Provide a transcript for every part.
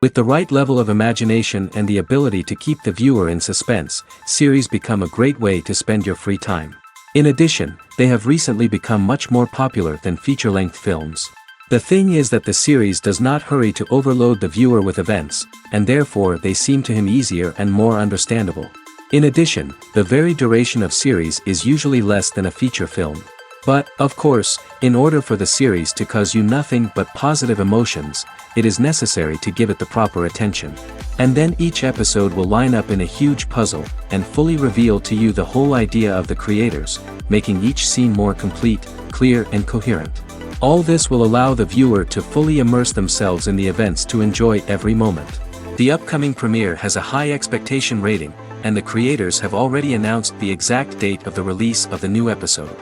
With the right level of imagination and the ability to keep the viewer in suspense, series become a great way to spend your free time. In addition, they have recently become much more popular than feature-length films. The thing is that the series does not hurry to overload the viewer with events, and therefore they seem to him easier and more understandable. In addition, the very duration of series is usually less than a feature film. But, of course, in order for the series to cause you nothing but positive emotions, it is necessary to give it the proper attention. And then each episode will line up in a huge puzzle, and fully reveal to you the whole idea of the creators, making each scene more complete, clear and coherent. All this will allow the viewer to fully immerse themselves in the events to enjoy every moment. The upcoming premiere has a high expectation rating, and the creators have already announced the exact date of the release of the new episode.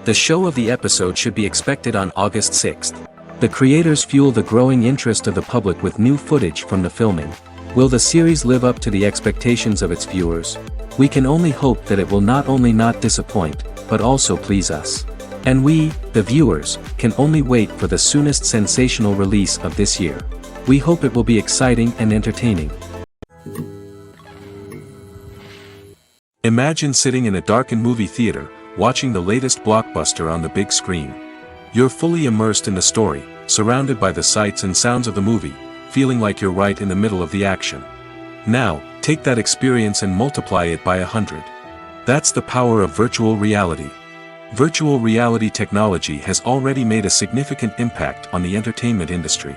The show of the episode should be expected on August 6th. The creators fuel the growing interest of the public with new footage from the filming. Will the series live up to the expectations of its viewers? We can only hope that it will not only not disappoint, but also please us. And we, the viewers, can only wait for the soonest sensational release of this year. We hope it will be exciting and entertaining. Imagine sitting in a darkened movie theater, watching the latest blockbuster on the big screen. You're fully immersed in the story, surrounded by the sights and sounds of the movie, feeling like you're right in the middle of the action. Now, take that experience and multiply it by 100. That's the power of virtual reality. Virtual reality technology has already made a significant impact on the entertainment industry.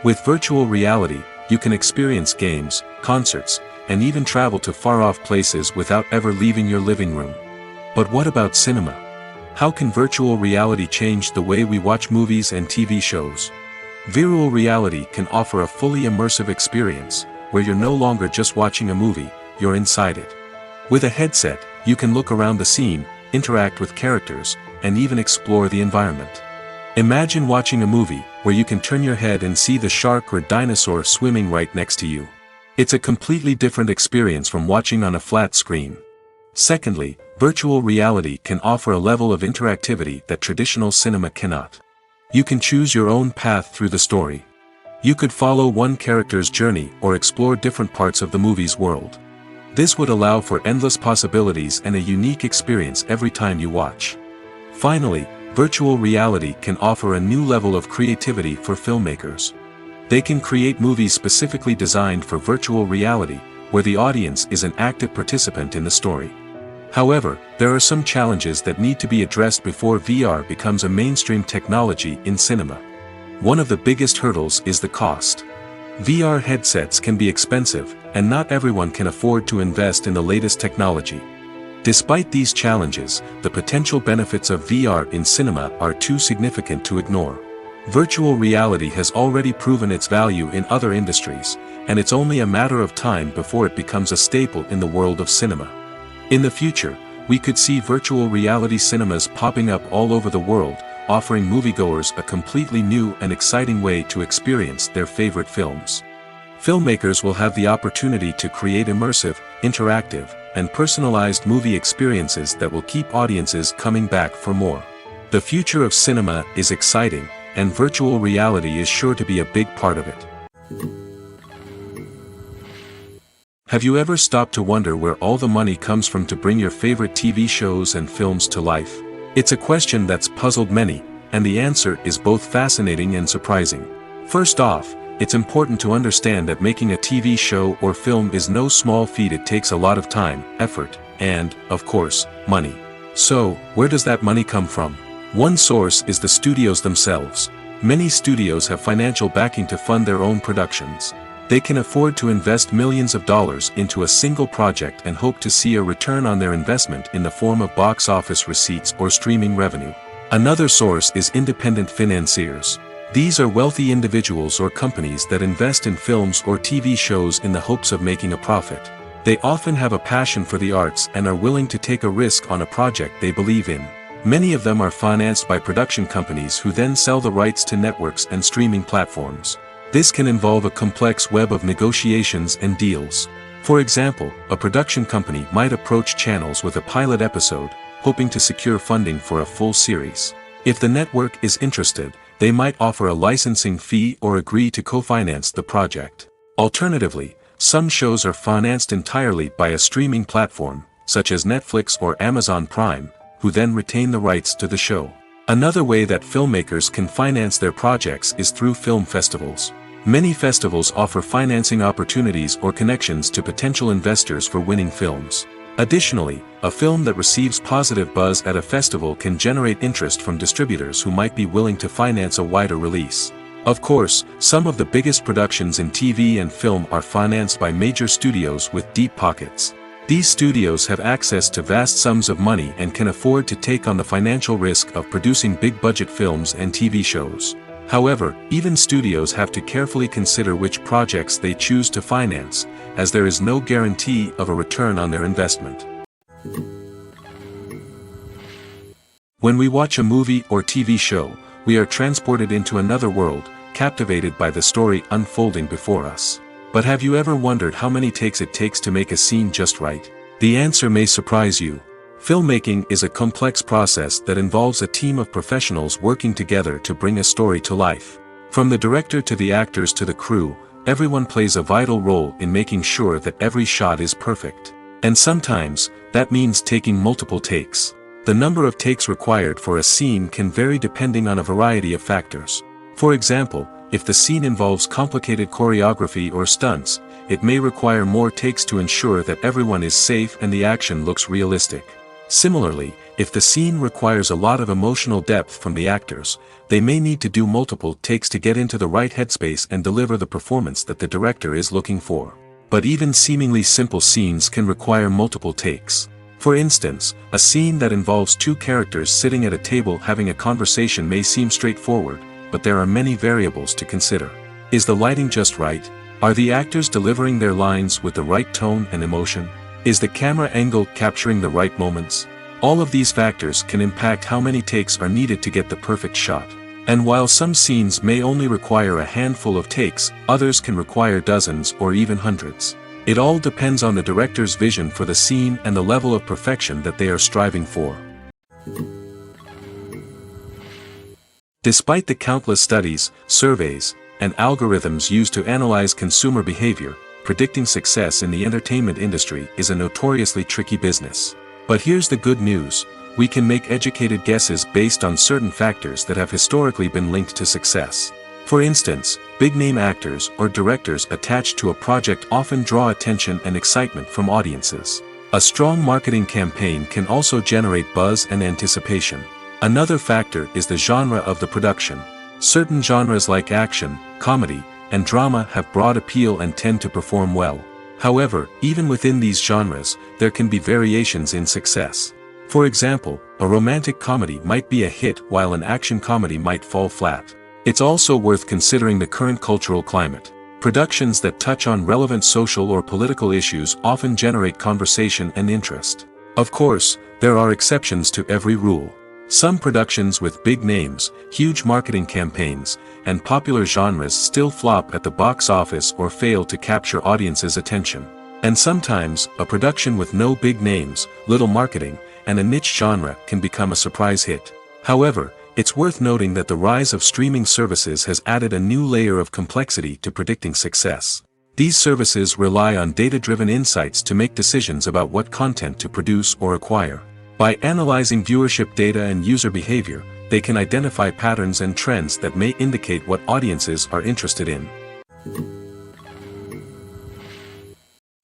With virtual reality, you can experience games, concerts, and even travel to far-off places without ever leaving your living room. But what about cinema? How can virtual reality change the way we watch movies and TV shows? Virtual reality can offer a fully immersive experience, where you're no longer just watching a movie, you're inside it. With a headset, you can look around the scene, interact with characters, and even explore the environment. Imagine watching a movie, where you can turn your head and see the shark or dinosaur swimming right next to you. It's a completely different experience from watching on a flat screen. Secondly, virtual reality can offer a level of interactivity that traditional cinema cannot. You can choose your own path through the story. You could follow one character's journey or explore different parts of the movie's world. This would allow for endless possibilities and a unique experience every time you watch. Finally, virtual reality can offer a new level of creativity for filmmakers. They can create movies specifically designed for virtual reality, where the audience is an active participant in the story. However, there are some challenges that need to be addressed before VR becomes a mainstream technology in cinema. One of the biggest hurdles is the cost. VR headsets can be expensive, and not everyone can afford to invest in the latest technology. Despite these challenges, the potential benefits of VR in cinema are too significant to ignore. Virtual reality has already proven its value in other industries, and it's only a matter of time before it becomes a staple in the world of cinema. In the future, we could see virtual reality cinemas popping up all over the world, offering moviegoers a completely new and exciting way to experience their favorite films. Filmmakers will have the opportunity to create immersive, interactive, and personalized movie experiences that will keep audiences coming back for more. The future of cinema is exciting, and virtual reality is sure to be a big part of it. Have you ever stopped to wonder where all the money comes from to bring your favorite TV shows and films to life? It's a question that's puzzled many, and the answer is both fascinating and surprising. First off, it's important to understand that making a TV show or film is no small feat. It takes a lot of time, effort, and, of course, money. So, where does that money come from? One source is the studios themselves. Many studios have financial backing to fund their own productions. They can afford to invest millions of dollars into a single project and hope to see a return on their investment in the form of box office receipts or streaming revenue. Another source is independent financiers. These are wealthy individuals or companies that invest in films or TV shows in the hopes of making a profit. They often have a passion for the arts and are willing to take a risk on a project they believe in. Many of them are financed by production companies who then sell the rights to networks and streaming platforms. This can involve a complex web of negotiations and deals. For example, a production company might approach channels with a pilot episode, hoping to secure funding for a full series. If the network is interested, they might offer a licensing fee or agree to co-finance the project. Alternatively, some shows are financed entirely by a streaming platform, such as Netflix or Amazon Prime, who then retain the rights to the show. Another way that filmmakers can finance their projects is through film festivals. Many festivals offer financing opportunities or connections to potential investors for winning films. Additionally, a film that receives positive buzz at a festival can generate interest from distributors who might be willing to finance a wider release. Of course, some of the biggest productions in TV and film are financed by major studios with deep pockets. These studios have access to vast sums of money and can afford to take on the financial risk of producing big-budget films and TV shows. However, even studios have to carefully consider which projects they choose to finance, as there is no guarantee of a return on their investment. When we watch a movie or TV show, we are transported into another world, captivated by the story unfolding before us. But have you ever wondered how many takes it takes to make a scene just right? The answer may surprise you. Filmmaking is a complex process that involves a team of professionals working together to bring a story to life. From the director to the actors to the crew, everyone plays a vital role in making sure that every shot is perfect. And sometimes, that means taking multiple takes. The number of takes required for a scene can vary depending on a variety of factors. For example, if the scene involves complicated choreography or stunts, it may require more takes to ensure that everyone is safe and the action looks realistic. Similarly, if the scene requires a lot of emotional depth from the actors, they may need to do multiple takes to get into the right headspace and deliver the performance that the director is looking for. But even seemingly simple scenes can require multiple takes. For instance, a scene that involves two characters sitting at a table having a conversation may seem straightforward, but there are many variables to consider. Is the lighting just right? Are the actors delivering their lines with the right tone and emotion? Is the camera angle capturing the right moments? All of these factors can impact how many takes are needed to get the perfect shot. And while some scenes may only require a handful of takes, others can require dozens or even hundreds. It all depends on the director's vision for the scene and the level of perfection that they are striving for. Despite the countless studies, surveys, and algorithms used to analyze consumer behavior, predicting success in the entertainment industry is a notoriously tricky business. But here's the good news: we can make educated guesses based on certain factors that have historically been linked to success. For instance, big-name actors or directors attached to a project often draw attention and excitement from audiences. A strong marketing campaign can also generate buzz and anticipation. Another factor is the genre of the production. Certain genres like action, comedy, and drama have broad appeal and tend to perform well. However, even within these genres, there can be variations in success. For example, a romantic comedy might be a hit while an action comedy might fall flat. It's also worth considering the current cultural climate. Productions that touch on relevant social or political issues often generate conversation and interest. Of course, there are exceptions to every rule. Some productions with big names, huge marketing campaigns, and popular genres still flop at the box office or fail to capture audiences' attention. And sometimes, a production with no big names, little marketing, and a niche genre can become a surprise hit. However, it's worth noting that the rise of streaming services has added a new layer of complexity to predicting success. These services rely on data-driven insights to make decisions about what content to produce or acquire. By analyzing viewership data and user behavior, they can identify patterns and trends that may indicate what audiences are interested in.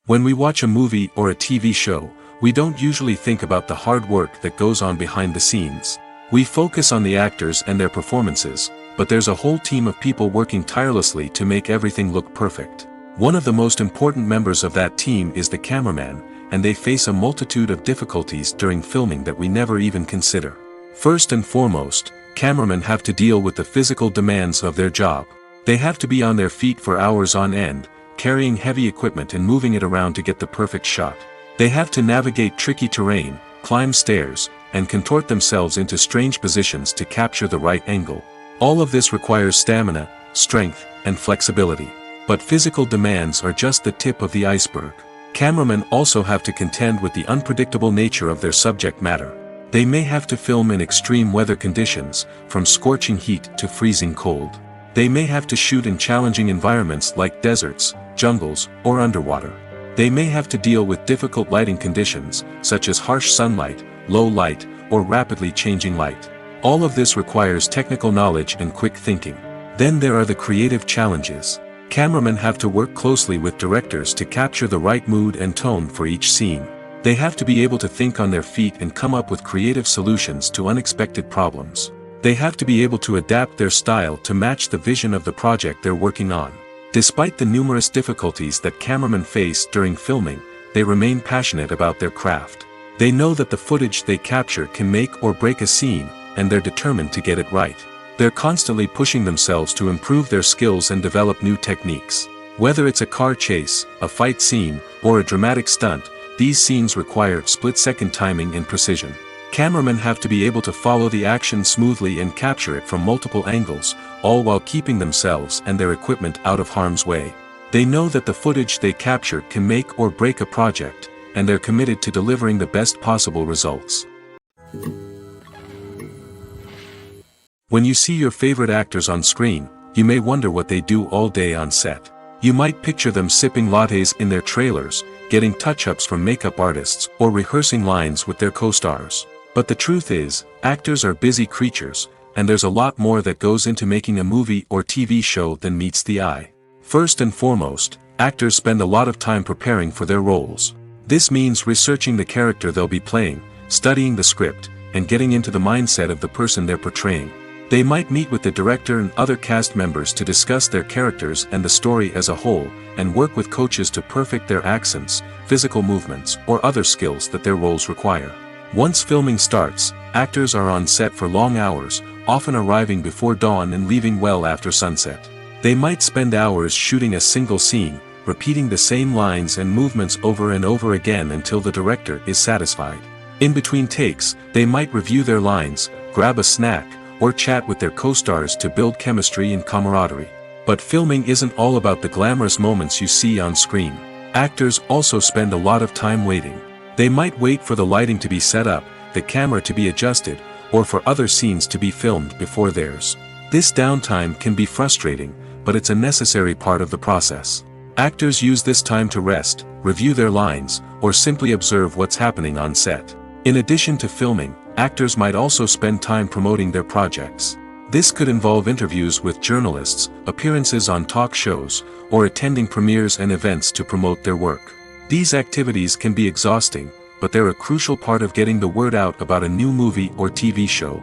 When we watch a movie or a TV show, we don't usually think about the hard work that goes on behind the scenes. We focus on the actors and their performances, but there's a whole team of people working tirelessly to make everything look perfect. One of the most important members of that team is the cameraman, and they face a multitude of difficulties during filming that we never even consider. First and foremost, cameramen have to deal with the physical demands of their job. They have to be on their feet for hours on end, carrying heavy equipment and moving it around to get the perfect shot. They have to navigate tricky terrain, climb stairs, and contort themselves into strange positions to capture the right angle. All of this requires stamina, strength, and flexibility. But physical demands are just the tip of the iceberg. Cameramen also have to contend with the unpredictable nature of their subject matter. They may have to film in extreme weather conditions, from scorching heat to freezing cold. They may have to shoot in challenging environments like deserts, jungles, or underwater. They may have to deal with difficult lighting conditions, such as harsh sunlight, low light, or rapidly changing light. All of this requires technical knowledge and quick thinking. Then there are the creative challenges. Cameramen have to work closely with directors to capture the right mood and tone for each scene. They have to be able to think on their feet and come up with creative solutions to unexpected problems. They have to be able to adapt their style to match the vision of the project they're working on. Despite the numerous difficulties that cameramen face during filming, they remain passionate about their craft. They know that the footage they capture can make or break a scene, and they're determined to get it right. They're constantly pushing themselves to improve their skills and develop new techniques. Whether it's a car chase, a fight scene, or a dramatic stunt, these scenes require split-second timing and precision. Cameramen have to be able to follow the action smoothly and capture it from multiple angles, all while keeping themselves and their equipment out of harm's way. They know that the footage they capture can make or break a project, and they're committed to delivering the best possible results. When you see your favorite actors on screen, you may wonder what they do all day on set. You might picture them sipping lattes in their trailers, getting touch-ups from makeup artists, or rehearsing lines with their co-stars. But the truth is, actors are busy creatures, and there's a lot more that goes into making a movie or TV show than meets the eye. First and foremost, actors spend a lot of time preparing for their roles. This means researching the character they'll be playing, studying the script, and getting into the mindset of the person they're portraying. They might meet with the director and other cast members to discuss their characters and the story as a whole, and work with coaches to perfect their accents, physical movements, or other skills that their roles require. Once filming starts, actors are on set for long hours, often arriving before dawn and leaving well after sunset. They might spend hours shooting a single scene, repeating the same lines and movements over and over again until the director is satisfied. In between takes, they might review their lines, grab a snack, or chat with their co-stars to build chemistry and camaraderie. But filming isn't all about the glamorous moments you see on screen. Actors also spend a lot of time waiting. They might wait for the lighting to be set up, the camera to be adjusted, or for other scenes to be filmed before theirs. This downtime can be frustrating, but it's a necessary part of the process. Actors use this time to rest, review their lines, or simply observe what's happening on set. In addition to filming, actors might also spend time promoting their projects. This could involve interviews with journalists, appearances on talk shows, or attending premieres and events to promote their work. These activities can be exhausting, but they're a crucial part of getting the word out about a new movie or TV show.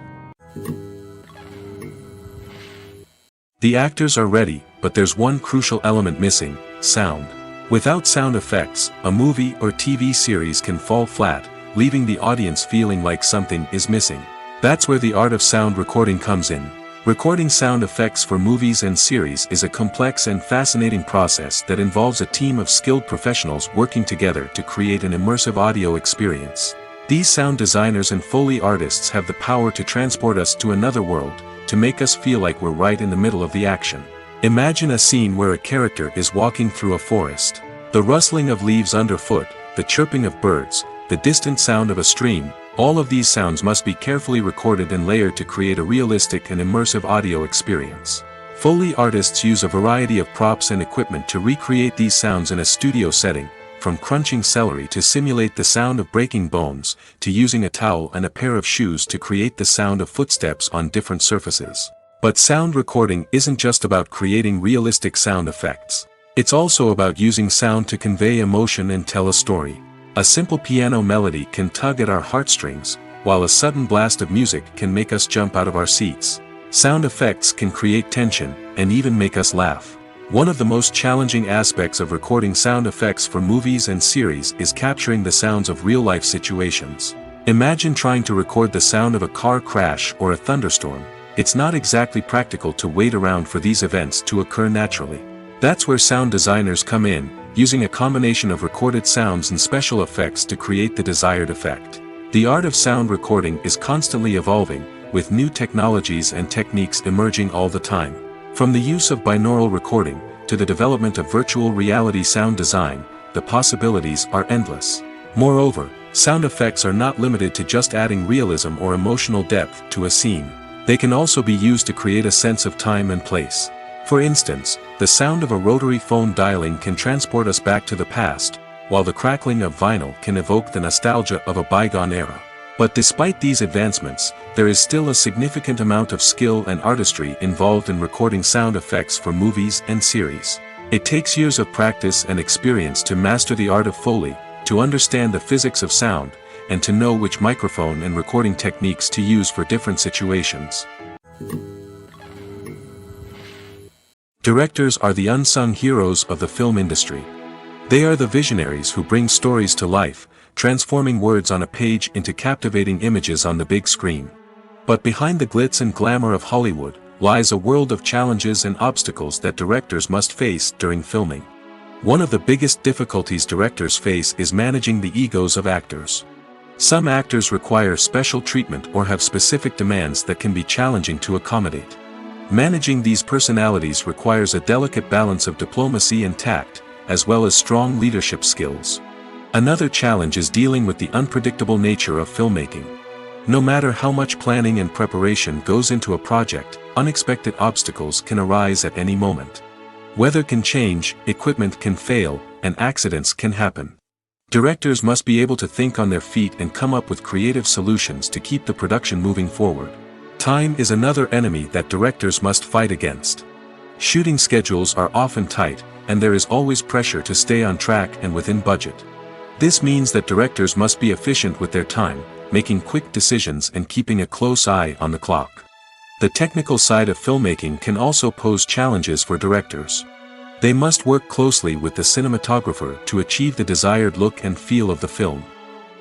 The actors are ready, but there's one crucial element missing: sound. Without sound effects, a movie or TV series can fall flat, leaving the audience feeling like something is missing. That's where the art of sound recording comes in. Recording sound effects for movies and series is a complex and fascinating process that involves a team of skilled professionals working together to create an immersive audio experience. These sound designers and Foley artists have the power to transport us to another world, to make us feel like we're right in the middle of the action. Imagine a scene where a character is walking through a forest. The rustling of leaves underfoot, the chirping of birds, the distant sound of a stream, all of these sounds must be carefully recorded and layered to create a realistic and immersive audio experience. Foley artists use a variety of props and equipment to recreate these sounds in a studio setting, from crunching celery to simulate the sound of breaking bones, to using a towel and a pair of shoes to create the sound of footsteps on different surfaces. But sound recording isn't just about creating realistic sound effects. It's also about using sound to convey emotion and tell a story. A simple piano melody can tug at our heartstrings, while a sudden blast of music can make us jump out of our seats. Sound effects can create tension, and even make us laugh. One of the most challenging aspects of recording sound effects for movies and series is capturing the sounds of real-life situations. Imagine trying to record the sound of a car crash or a thunderstorm. It's not exactly practical to wait around for these events to occur naturally. That's where sound designers come in, using a combination of recorded sounds and special effects to create the desired effect. The art of sound recording is constantly evolving, with new technologies and techniques emerging all the time. From the use of binaural recording, to the development of virtual reality sound design, the possibilities are endless. Moreover, sound effects are not limited to just adding realism or emotional depth to a scene. They can also be used to create a sense of time and place. For instance, the sound of a rotary phone dialing can transport us back to the past, while the crackling of vinyl can evoke the nostalgia of a bygone era. But despite these advancements, there is still a significant amount of skill and artistry involved in recording sound effects for movies and series. It takes years of practice and experience to master the art of Foley, to understand the physics of sound, and to know which microphone and recording techniques to use for different situations. Directors are the unsung heroes of the film industry. They are the visionaries who bring stories to life, transforming words on a page into captivating images on the big screen. But behind the glitz and glamour of Hollywood, lies a world of challenges and obstacles that directors must face during filming. One of the biggest difficulties directors face is managing the egos of actors. Some actors require special treatment or have specific demands that can be challenging to accommodate. Managing these personalities requires a delicate balance of diplomacy and tact, as well as strong leadership skills. Another challenge is dealing with the unpredictable nature of filmmaking. No matter how much planning and preparation goes into a project, unexpected obstacles can arise at any moment. Weather can change, equipment can fail, and accidents can happen. Directors must be able to think on their feet and come up with creative solutions to keep the production moving forward. Time is another enemy that directors must fight against. Shooting schedules are often tight, and there is always pressure to stay on track and within budget. This means that directors must be efficient with their time, making quick decisions and keeping a close eye on the clock. The technical side of filmmaking can also pose challenges for directors. They must work closely with the cinematographer to achieve the desired look and feel of the film.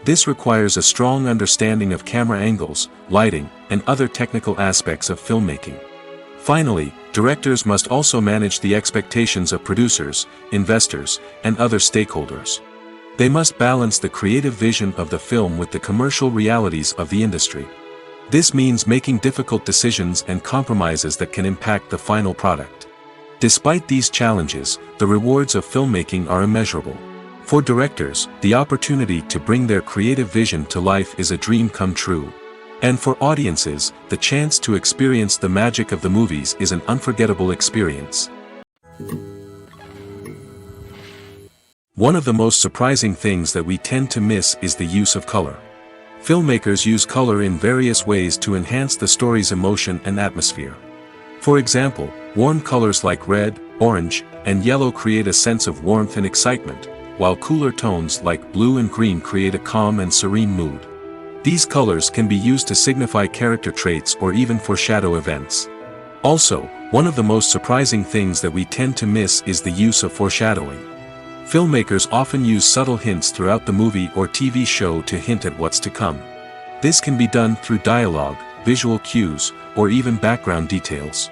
This requires a strong understanding of camera angles, lighting, and other technical aspects of filmmaking. Finally, directors must also manage the expectations of producers, investors, and other stakeholders. They must balance the creative vision of the film with the commercial realities of the industry. This means making difficult decisions and compromises that can impact the final product. Despite these challenges, the rewards of filmmaking are immeasurable. For directors, the opportunity to bring their creative vision to life is a dream come true. And for audiences, the chance to experience the magic of the movies is an unforgettable experience. One of the most surprising things that we tend to miss is the use of color. Filmmakers use color in various ways to enhance the story's emotion and atmosphere. For example, warm colors like red, orange, and yellow create a sense of warmth and excitement, while cooler tones like blue and green create a calm and serene mood. These colors can be used to signify character traits or even foreshadow events. Also, one of the most surprising things that we tend to miss is the use of foreshadowing. Filmmakers often use subtle hints throughout the movie or TV show to hint at what's to come. This can be done through dialogue, visual cues, or even background details.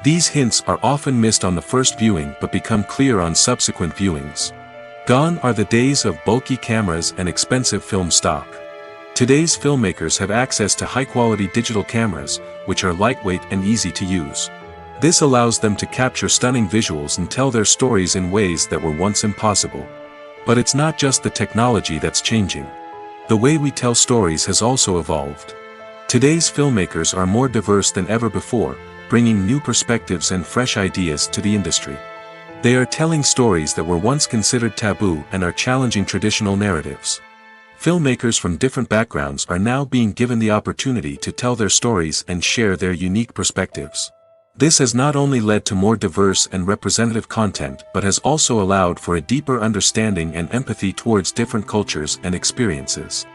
These hints are often missed on the first viewing but become clear on subsequent viewings. Gone are the days of bulky cameras and expensive film stock. Today's filmmakers have access to high-quality digital cameras, which are lightweight and easy to use. This allows them to capture stunning visuals and tell their stories in ways that were once impossible. But it's not just the technology that's changing. The way we tell stories has also evolved. Today's filmmakers are more diverse than ever before, bringing new perspectives and fresh ideas to the industry. They are telling stories that were once considered taboo and are challenging traditional narratives. Filmmakers from different backgrounds are now being given the opportunity to tell their stories and share their unique perspectives. This has not only led to more diverse and representative content but has also allowed for a deeper understanding and empathy towards different cultures and experiences.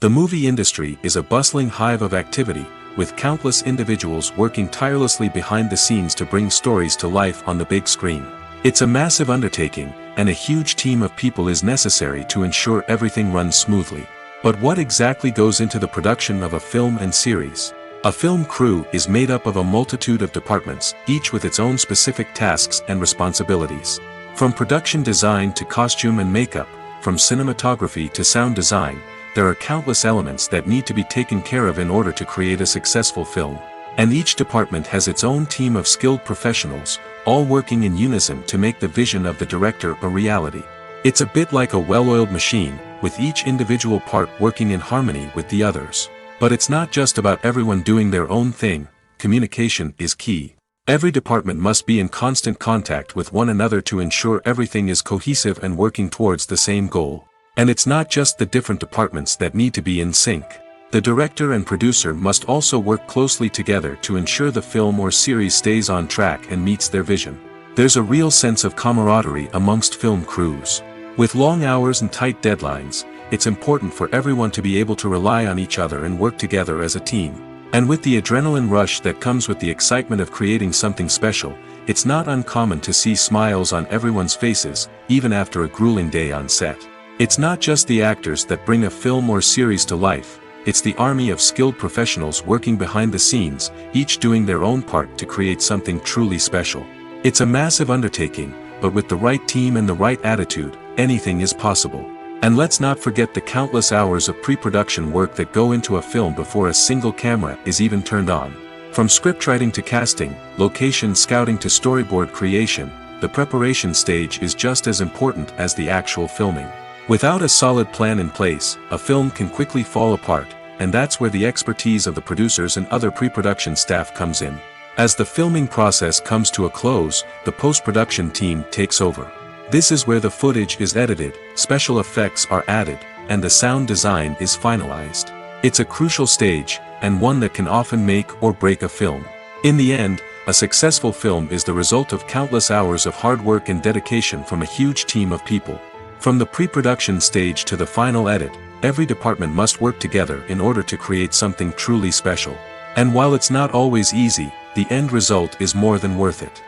The movie industry is a bustling hive of activity, with countless individuals working tirelessly behind the scenes to bring stories to life on the big screen. It's a massive undertaking, and a huge team of people is necessary to ensure everything runs smoothly. But what exactly goes into the production of a film and series? A film crew is made up of a multitude of departments, each with its own specific tasks and responsibilities. From production design to costume and makeup, from cinematography to sound design, there are countless elements that need to be taken care of in order to create a successful film. And each department has its own team of skilled professionals, all working in unison to make the vision of the director a reality. It's a bit like a well-oiled machine, with each individual part working in harmony with the others. But it's not just about everyone doing their own thing. communication is key. Every department must be in constant contact with one another to ensure everything is cohesive and working towards the same goal. And it's not just the different departments that need to be in sync. The director and producer must also work closely together to ensure the film or series stays on track and meets their vision. There's a real sense of camaraderie amongst film crews. With long hours and tight deadlines, it's important for everyone to be able to rely on each other and work together as a team. And with the adrenaline rush that comes with the excitement of creating something special, it's not uncommon to see smiles on everyone's faces, even after a grueling day on set. It's not just the actors that bring a film or series to life, it's the army of skilled professionals working behind the scenes, each doing their own part to create something truly special. It's a massive undertaking, but with the right team and the right attitude, anything is possible. And let's not forget the countless hours of pre-production work that go into a film before a single camera is even turned on. From scriptwriting to casting, location scouting to storyboard creation, the preparation stage is just as important as the actual filming. Without a solid plan in place, a film can quickly fall apart, and that's where the expertise of the producers and other pre-production staff comes in. As the filming process comes to a close, the post-production team takes over. This is where the footage is edited, special effects are added, and the sound design is finalized. It's a crucial stage, and one that can often make or break a film. In the end, a successful film is the result of countless hours of hard work and dedication from a huge team of people. From the pre-production stage to the final edit, every department must work together in order to create something truly special. And while it's not always easy, the end result is more than worth it.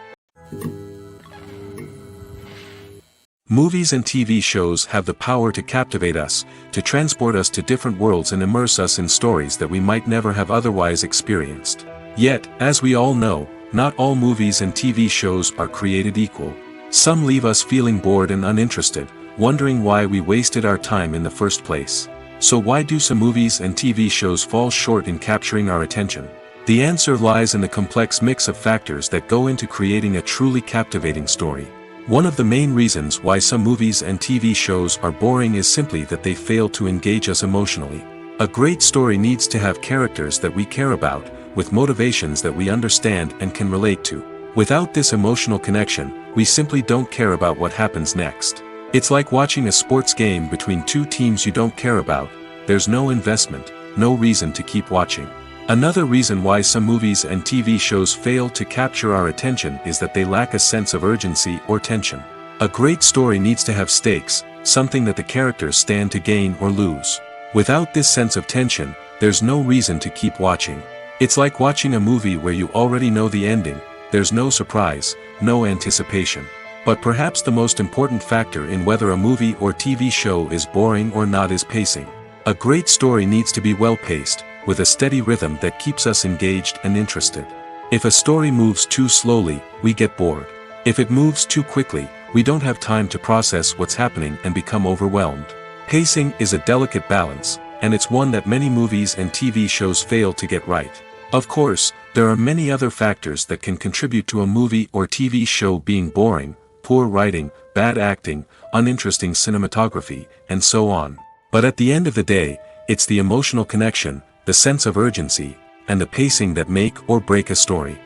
Movies and TV shows have the power to captivate us, to transport us to different worlds and immerse us in stories that we might never have otherwise experienced. Yet, as we all know, not all movies and TV shows are created equal. Some leave us feeling bored and uninterested, wondering why we wasted our time in the first place. So why do some movies and TV shows fall short in capturing our attention? The answer lies in the complex mix of factors that go into creating a truly captivating story. One of the main reasons why some movies and TV shows are boring is simply that they fail to engage us emotionally. A great story needs to have characters that we care about, with motivations that we understand and can relate to. Without this emotional connection, we simply don't care about what happens next. It's like watching a sports game between two teams you don't care about. There's no investment, no reason to keep watching. Another reason why some movies and TV shows fail to capture our attention is that they lack a sense of urgency or tension. A great story needs to have stakes, something that the characters stand to gain or lose. Without this sense of tension, there's no reason to keep watching. It's like watching a movie where you already know the ending, there's no surprise, no anticipation. But perhaps the most important factor in whether a movie or TV show is boring or not is pacing. A great story needs to be well-paced, with a steady rhythm that keeps us engaged and interested. If a story moves too slowly, we get bored. If it moves too quickly, we don't have time to process what's happening and become overwhelmed. Pacing is a delicate balance, and it's one that many movies and TV shows fail to get right. Of course, there are many other factors that can contribute to a movie or TV show being boring: poor writing, bad acting, uninteresting cinematography, and so on. But at the end of the day, it's the emotional connection, the sense of urgency, and the pacing that make or break a story.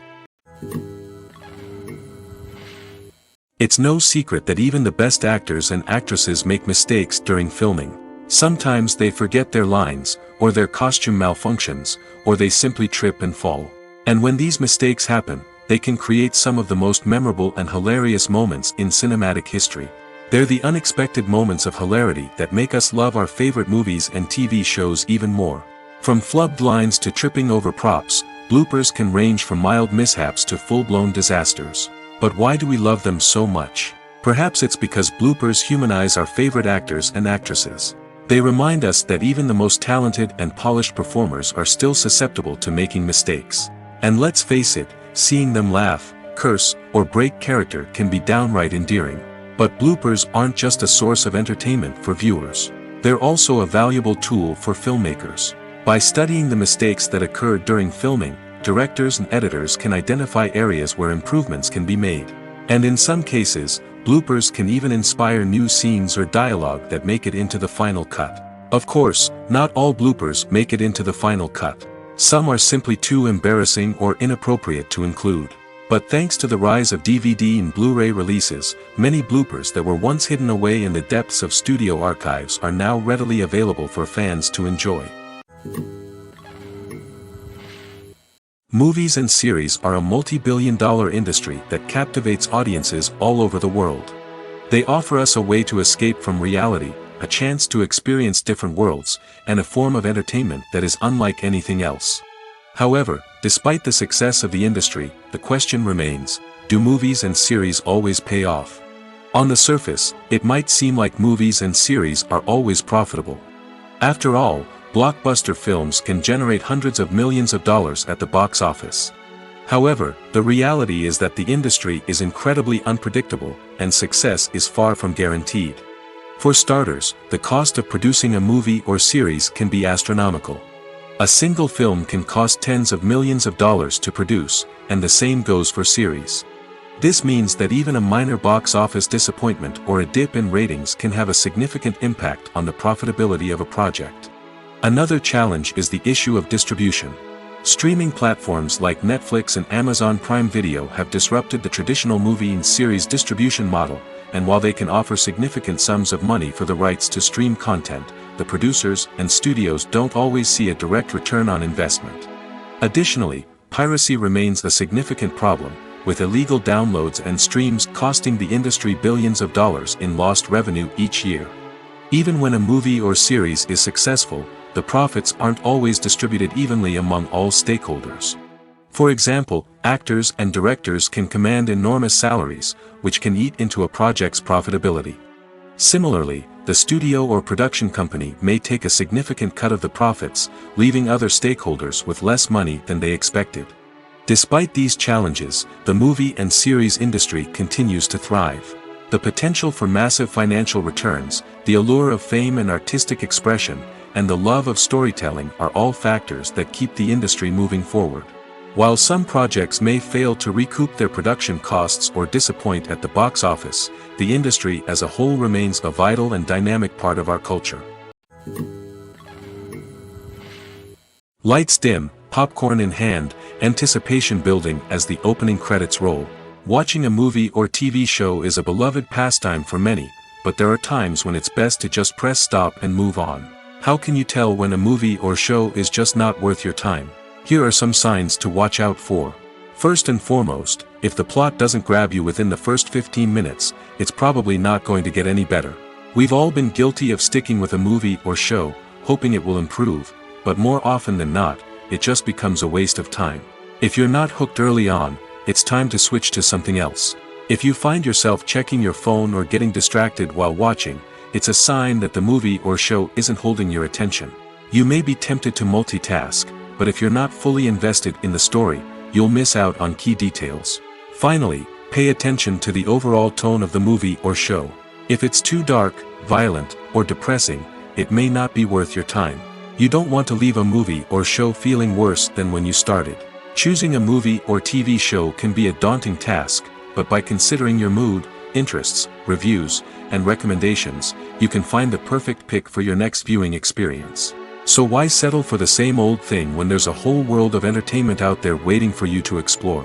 It's no secret that even the best actors and actresses make mistakes during filming. Sometimes they forget their lines, or their costume malfunctions, or they simply trip and fall. And when these mistakes happen, they can create some of the most memorable and hilarious moments in cinematic history. They're the unexpected moments of hilarity that make us love our favorite movies and TV shows even more. From flubbed lines to tripping over props, bloopers can range from mild mishaps to full-blown disasters. But why do we love them so much? Perhaps it's because bloopers humanize our favorite actors and actresses. They remind us that even the most talented and polished performers are still susceptible to making mistakes. And let's face it, seeing them laugh, curse, or break character can be downright endearing. But bloopers aren't just a source of entertainment for viewers. They're also a valuable tool for filmmakers. By studying the mistakes that occurred during filming, directors and editors can identify areas where improvements can be made. And in some cases, bloopers can even inspire new scenes or dialogue that make it into the final cut. Of course, not all bloopers make it into the final cut. Some are simply too embarrassing or inappropriate to include. But thanks to the rise of DVD and Blu-ray releases, many bloopers that were once hidden away in the depths of studio archives are now readily available for fans to enjoy. Movies and series are a multi-billion-dollar industry that captivates audiences all over the world. They offer us a way to escape from reality, a chance to experience different worlds, and a form of entertainment that is unlike anything else. However, despite the success of the industry, the question remains, do movies and series always pay off? On the surface, it might seem like movies and series are always profitable. After all, blockbuster films can generate hundreds of millions of dollars at the box office. However, the reality is that the industry is incredibly unpredictable, and success is far from guaranteed. For starters, the cost of producing a movie or series can be astronomical. A single film can cost tens of millions of dollars to produce, and the same goes for series. This means that even a minor box office disappointment or a dip in ratings can have a significant impact on the profitability of a project. Another challenge is the issue of distribution. Streaming platforms like Netflix and Amazon Prime Video have disrupted the traditional movie and series distribution model, and while they can offer significant sums of money for the rights to stream content, the producers and studios don't always see a direct return on investment. Additionally, piracy remains a significant problem, with illegal downloads and streams costing the industry billions of dollars in lost revenue each year. Even when a movie or series is successful, the profits aren't always distributed evenly among all stakeholders. For example, actors and directors can command enormous salaries, which can eat into a project's profitability. Similarly, the studio or production company may take a significant cut of the profits, leaving other stakeholders with less money than they expected. Despite these challenges, the movie and series industry continues to thrive. The potential for massive financial returns, the allure of fame and artistic expression, and the love of storytelling are all factors that keep the industry moving forward. While some projects may fail to recoup their production costs or disappoint at the box office, the industry as a whole remains a vital and dynamic part of our culture. Lights dim, popcorn in hand, anticipation building as the opening credits roll. Watching a movie or TV show is a beloved pastime for many, but there are times when it's best to just press stop and move on. How can you tell when a movie or show is just not worth your time? Here are some signs to watch out for. First and foremost, if the plot doesn't grab you within the first 15 minutes, it's probably not going to get any better. We've all been guilty of sticking with a movie or show, hoping it will improve, but more often than not, it just becomes a waste of time. If you're not hooked early on, it's time to switch to something else. If you find yourself checking your phone or getting distracted while watching, it's a sign that the movie or show isn't holding your attention. You may be tempted to multitask, but if you're not fully invested in the story, you'll miss out on key details. Finally, pay attention to the overall tone of the movie or show. If it's too dark, violent, or depressing, it may not be worth your time. You don't want to leave a movie or show feeling worse than when you started. Choosing a movie or TV show can be a daunting task, but by considering your mood, interests, reviews, and recommendations, you can find the perfect pick for your next viewing experience. So why settle for the same old thing when there's a whole world of entertainment out there waiting for you to explore?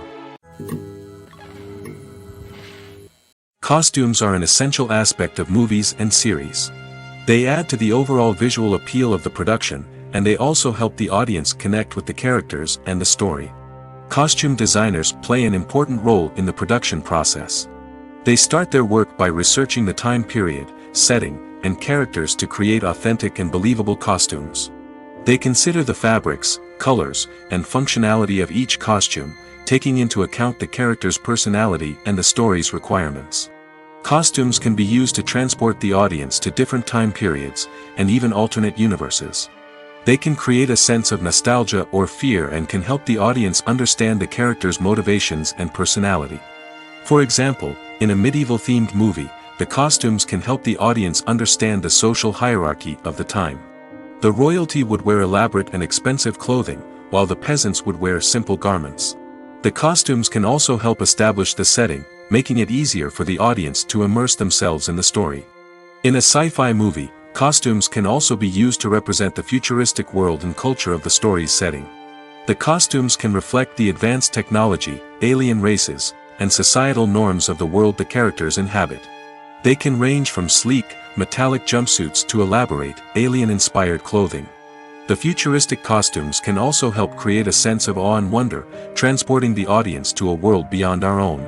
Costumes are an essential aspect of movies and series. They add to the overall visual appeal of the production, and they also help the audience connect with the characters and the story. Costume designers play an important role in the production process. They start their work by researching the time period, setting, and characters to create authentic and believable costumes. They consider the fabrics, colors, and functionality of each costume, taking into account the character's personality and the story's requirements. Costumes can be used to transport the audience to different time periods, and even alternate universes. They can create a sense of nostalgia or fear and can help the audience understand the character's motivations and personality. For example, in a medieval-themed movie, the costumes can help the audience understand the social hierarchy of the time. The royalty would wear elaborate and expensive clothing, while the peasants would wear simple garments. The costumes can also help establish the setting, making it easier for the audience to immerse themselves in the story. In a sci-fi movie, costumes can also be used to represent the futuristic world and culture of the story's setting. The costumes can reflect the advanced technology, alien races, and societal norms of the world the characters inhabit. They can range from sleek, metallic jumpsuits to elaborate, alien-inspired clothing. The futuristic costumes can also help create a sense of awe and wonder, transporting the audience to a world beyond our own.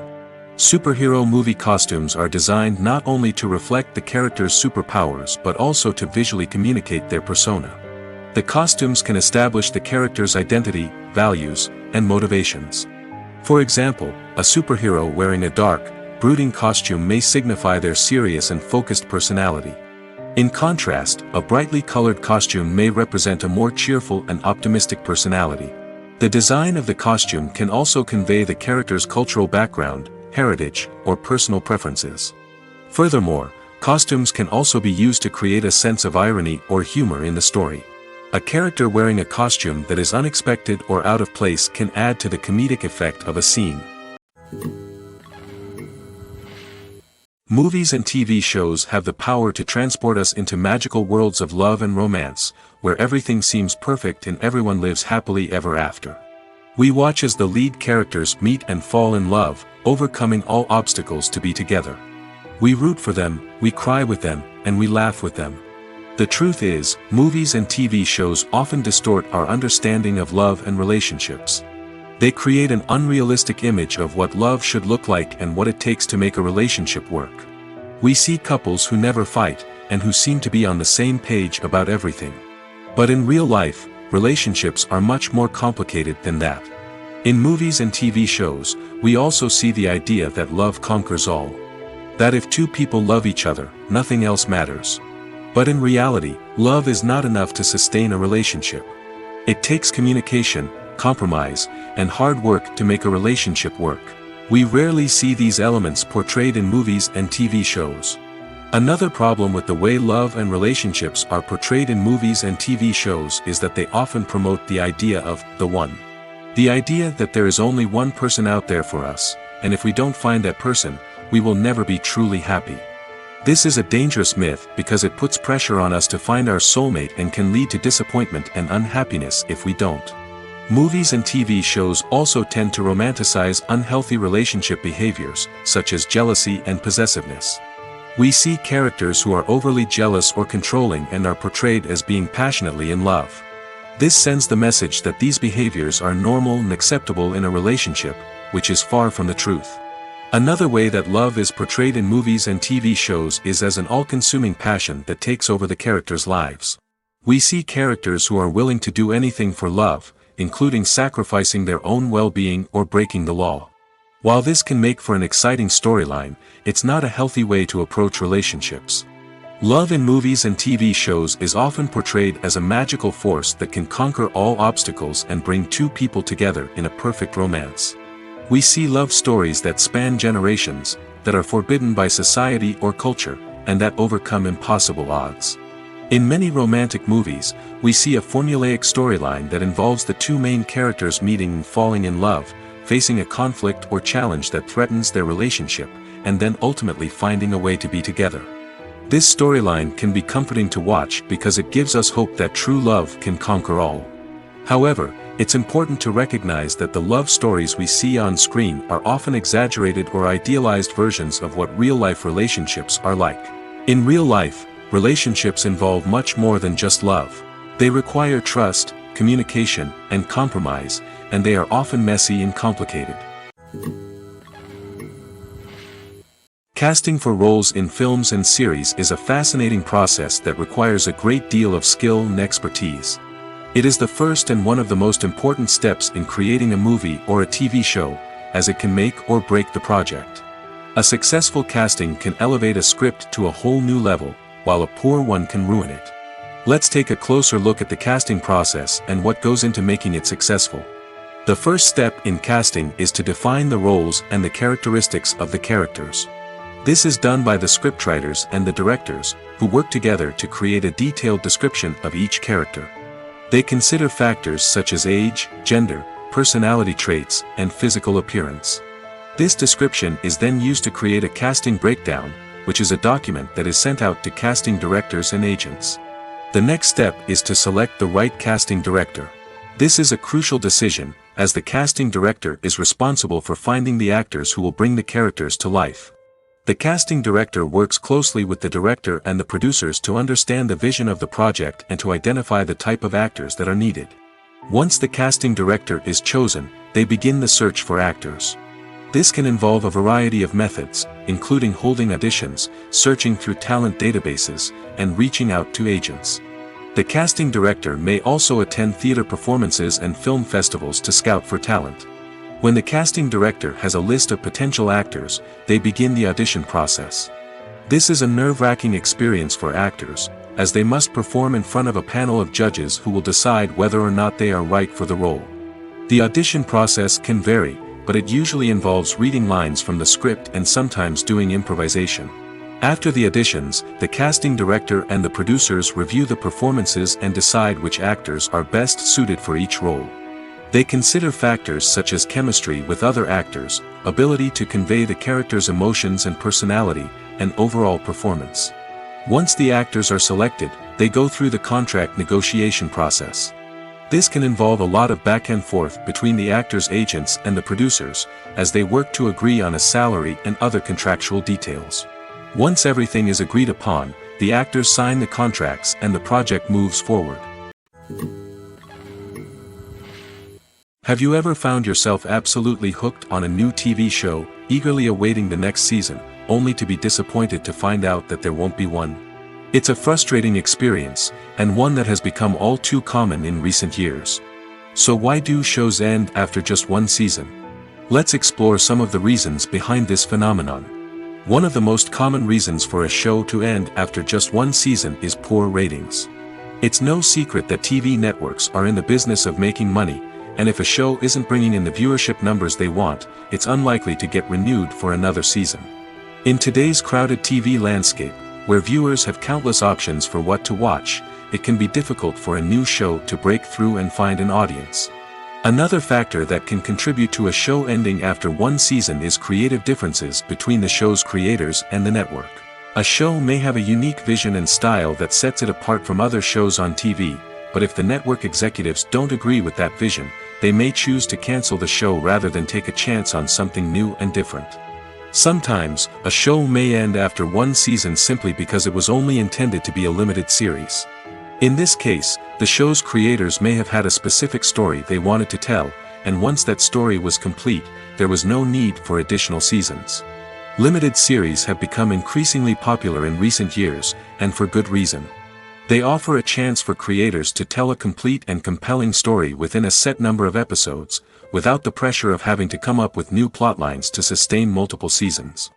Superhero movie costumes are designed not only to reflect the character's superpowers but also to visually communicate their persona. The costumes can establish the character's identity, values, and motivations. For example, a superhero wearing a dark, brooding costume may signify their serious and focused personality. In contrast, a brightly colored costume may represent a more cheerful and optimistic personality. The design of the costume can also convey the character's cultural background, heritage, or personal preferences. Furthermore, costumes can also be used to create a sense of irony or humor in the story. A character wearing a costume that is unexpected or out of place can add to the comedic effect of a scene. Movies and TV shows have the power to transport us into magical worlds of love and romance, where everything seems perfect and everyone lives happily ever after. We watch as the lead characters meet and fall in love, overcoming all obstacles to be together. We root for them, we cry with them, and we laugh with them. The truth is, movies and TV shows often distort our understanding of love and relationships. They create an unrealistic image of what love should look like and what it takes to make a relationship work. We see couples who never fight, and who seem to be on the same page about everything. But in real life, relationships are much more complicated than that. In movies and TV shows, we also see the idea that love conquers all. That if two people love each other, nothing else matters. But in reality, love is not enough to sustain a relationship. It takes communication, compromise, and hard work to make a relationship work. We rarely see these elements portrayed in movies and TV shows. Another problem with the way love and relationships are portrayed in movies and TV shows is that they often promote the idea of the one. The idea that there is only one person out there for us, and if we don't find that person, we will never be truly happy. This is a dangerous myth because it puts pressure on us to find our soulmate and can lead to disappointment and unhappiness if we don't. Movies and TV shows also tend to romanticize unhealthy relationship behaviors, such as jealousy and possessiveness. We see characters who are overly jealous or controlling and are portrayed as being passionately in love. This sends the message that these behaviors are normal and acceptable in a relationship, which is far from the truth. Another way that love is portrayed in movies and TV shows is as an all-consuming passion that takes over the characters' lives. We see characters who are willing to do anything for love, including sacrificing their own well-being or breaking the law. While this can make for an exciting storyline, it's not a healthy way to approach relationships. Love in movies and TV shows is often portrayed as a magical force that can conquer all obstacles and bring two people together in a perfect romance. We see love stories that span generations, that are forbidden by society or culture, and that overcome impossible odds. In many romantic movies, we see a formulaic storyline that involves the two main characters meeting and falling in love, facing a conflict or challenge that threatens their relationship, and then ultimately finding a way to be together. This storyline can be comforting to watch because it gives us hope that true love can conquer all. However, it's important to recognize that the love stories we see on screen are often exaggerated or idealized versions of what real-life relationships are like. In real life, relationships involve much more than just love. They require trust, communication, and compromise, and they are often messy and complicated. Casting for roles in films and series is a fascinating process that requires a great deal of skill and expertise. It is the first and one of the most important steps in creating a movie or a TV show, as it can make or break the project. A successful casting can elevate a script to a whole new level, while a poor one can ruin it. Let's take a closer look at the casting process and what goes into making it successful. The first step in casting is to define the roles and the characteristics of the characters. This is done by the scriptwriters and the directors, who work together to create a detailed description of each character. They consider factors such as age, gender, personality traits, and physical appearance. This description is then used to create a casting breakdown, which is a document that is sent out to casting directors and agents. The next step is to select the right casting director. This is a crucial decision, as the casting director is responsible for finding the actors who will bring the characters to life. The casting director works closely with the director and the producers to understand the vision of the project and to identify the type of actors that are needed. Once the casting director is chosen, they begin the search for actors. This can involve a variety of methods, including holding auditions, searching through talent databases, and reaching out to agents. The casting director may also attend theater performances and film festivals to scout for talent. When the casting director has a list of potential actors, they begin the audition process. This is a nerve-wracking experience for actors, as they must perform in front of a panel of judges who will decide whether or not they are right for the role. The audition process can vary, but it usually involves reading lines from the script and sometimes doing improvisation. After the auditions, the casting director and the producers review the performances and decide which actors are best suited for each role. They consider factors such as chemistry with other actors, ability to convey the character's emotions and personality, and overall performance. Once the actors are selected, they go through the contract negotiation process. This can involve a lot of back and forth between the actors' agents and the producers, as they work to agree on a salary and other contractual details. Once everything is agreed upon, the actors sign the contracts and the project moves forward. Have you ever found yourself absolutely hooked on a new TV show, eagerly awaiting the next season, only to be disappointed to find out that there won't be one? It's a frustrating experience, and one that has become all too common in recent years. So why do shows end after just one season? Let's explore some of the reasons behind this phenomenon. One of the most common reasons for a show to end after just one season is poor ratings. It's no secret that TV networks are in the business of making money, and if a show isn't bringing in the viewership numbers they want, it's unlikely to get renewed for another season. In today's crowded TV landscape, where viewers have countless options for what to watch, it can be difficult for a new show to break through and find an audience. Another factor that can contribute to a show ending after one season is creative differences between the show's creators and the network. A show may have a unique vision and style that sets it apart from other shows on TV, but if the network executives don't agree with that vision, they may choose to cancel the show rather than take a chance on something new and different. Sometimes, a show may end after one season simply because it was only intended to be a limited series. In this case, the show's creators may have had a specific story they wanted to tell, and once that story was complete, there was no need for additional seasons. Limited series have become increasingly popular in recent years, and for good reason. They offer a chance for creators to tell a complete and compelling story within a set number of episodes, without the pressure of having to come up with new plotlines to sustain multiple seasons.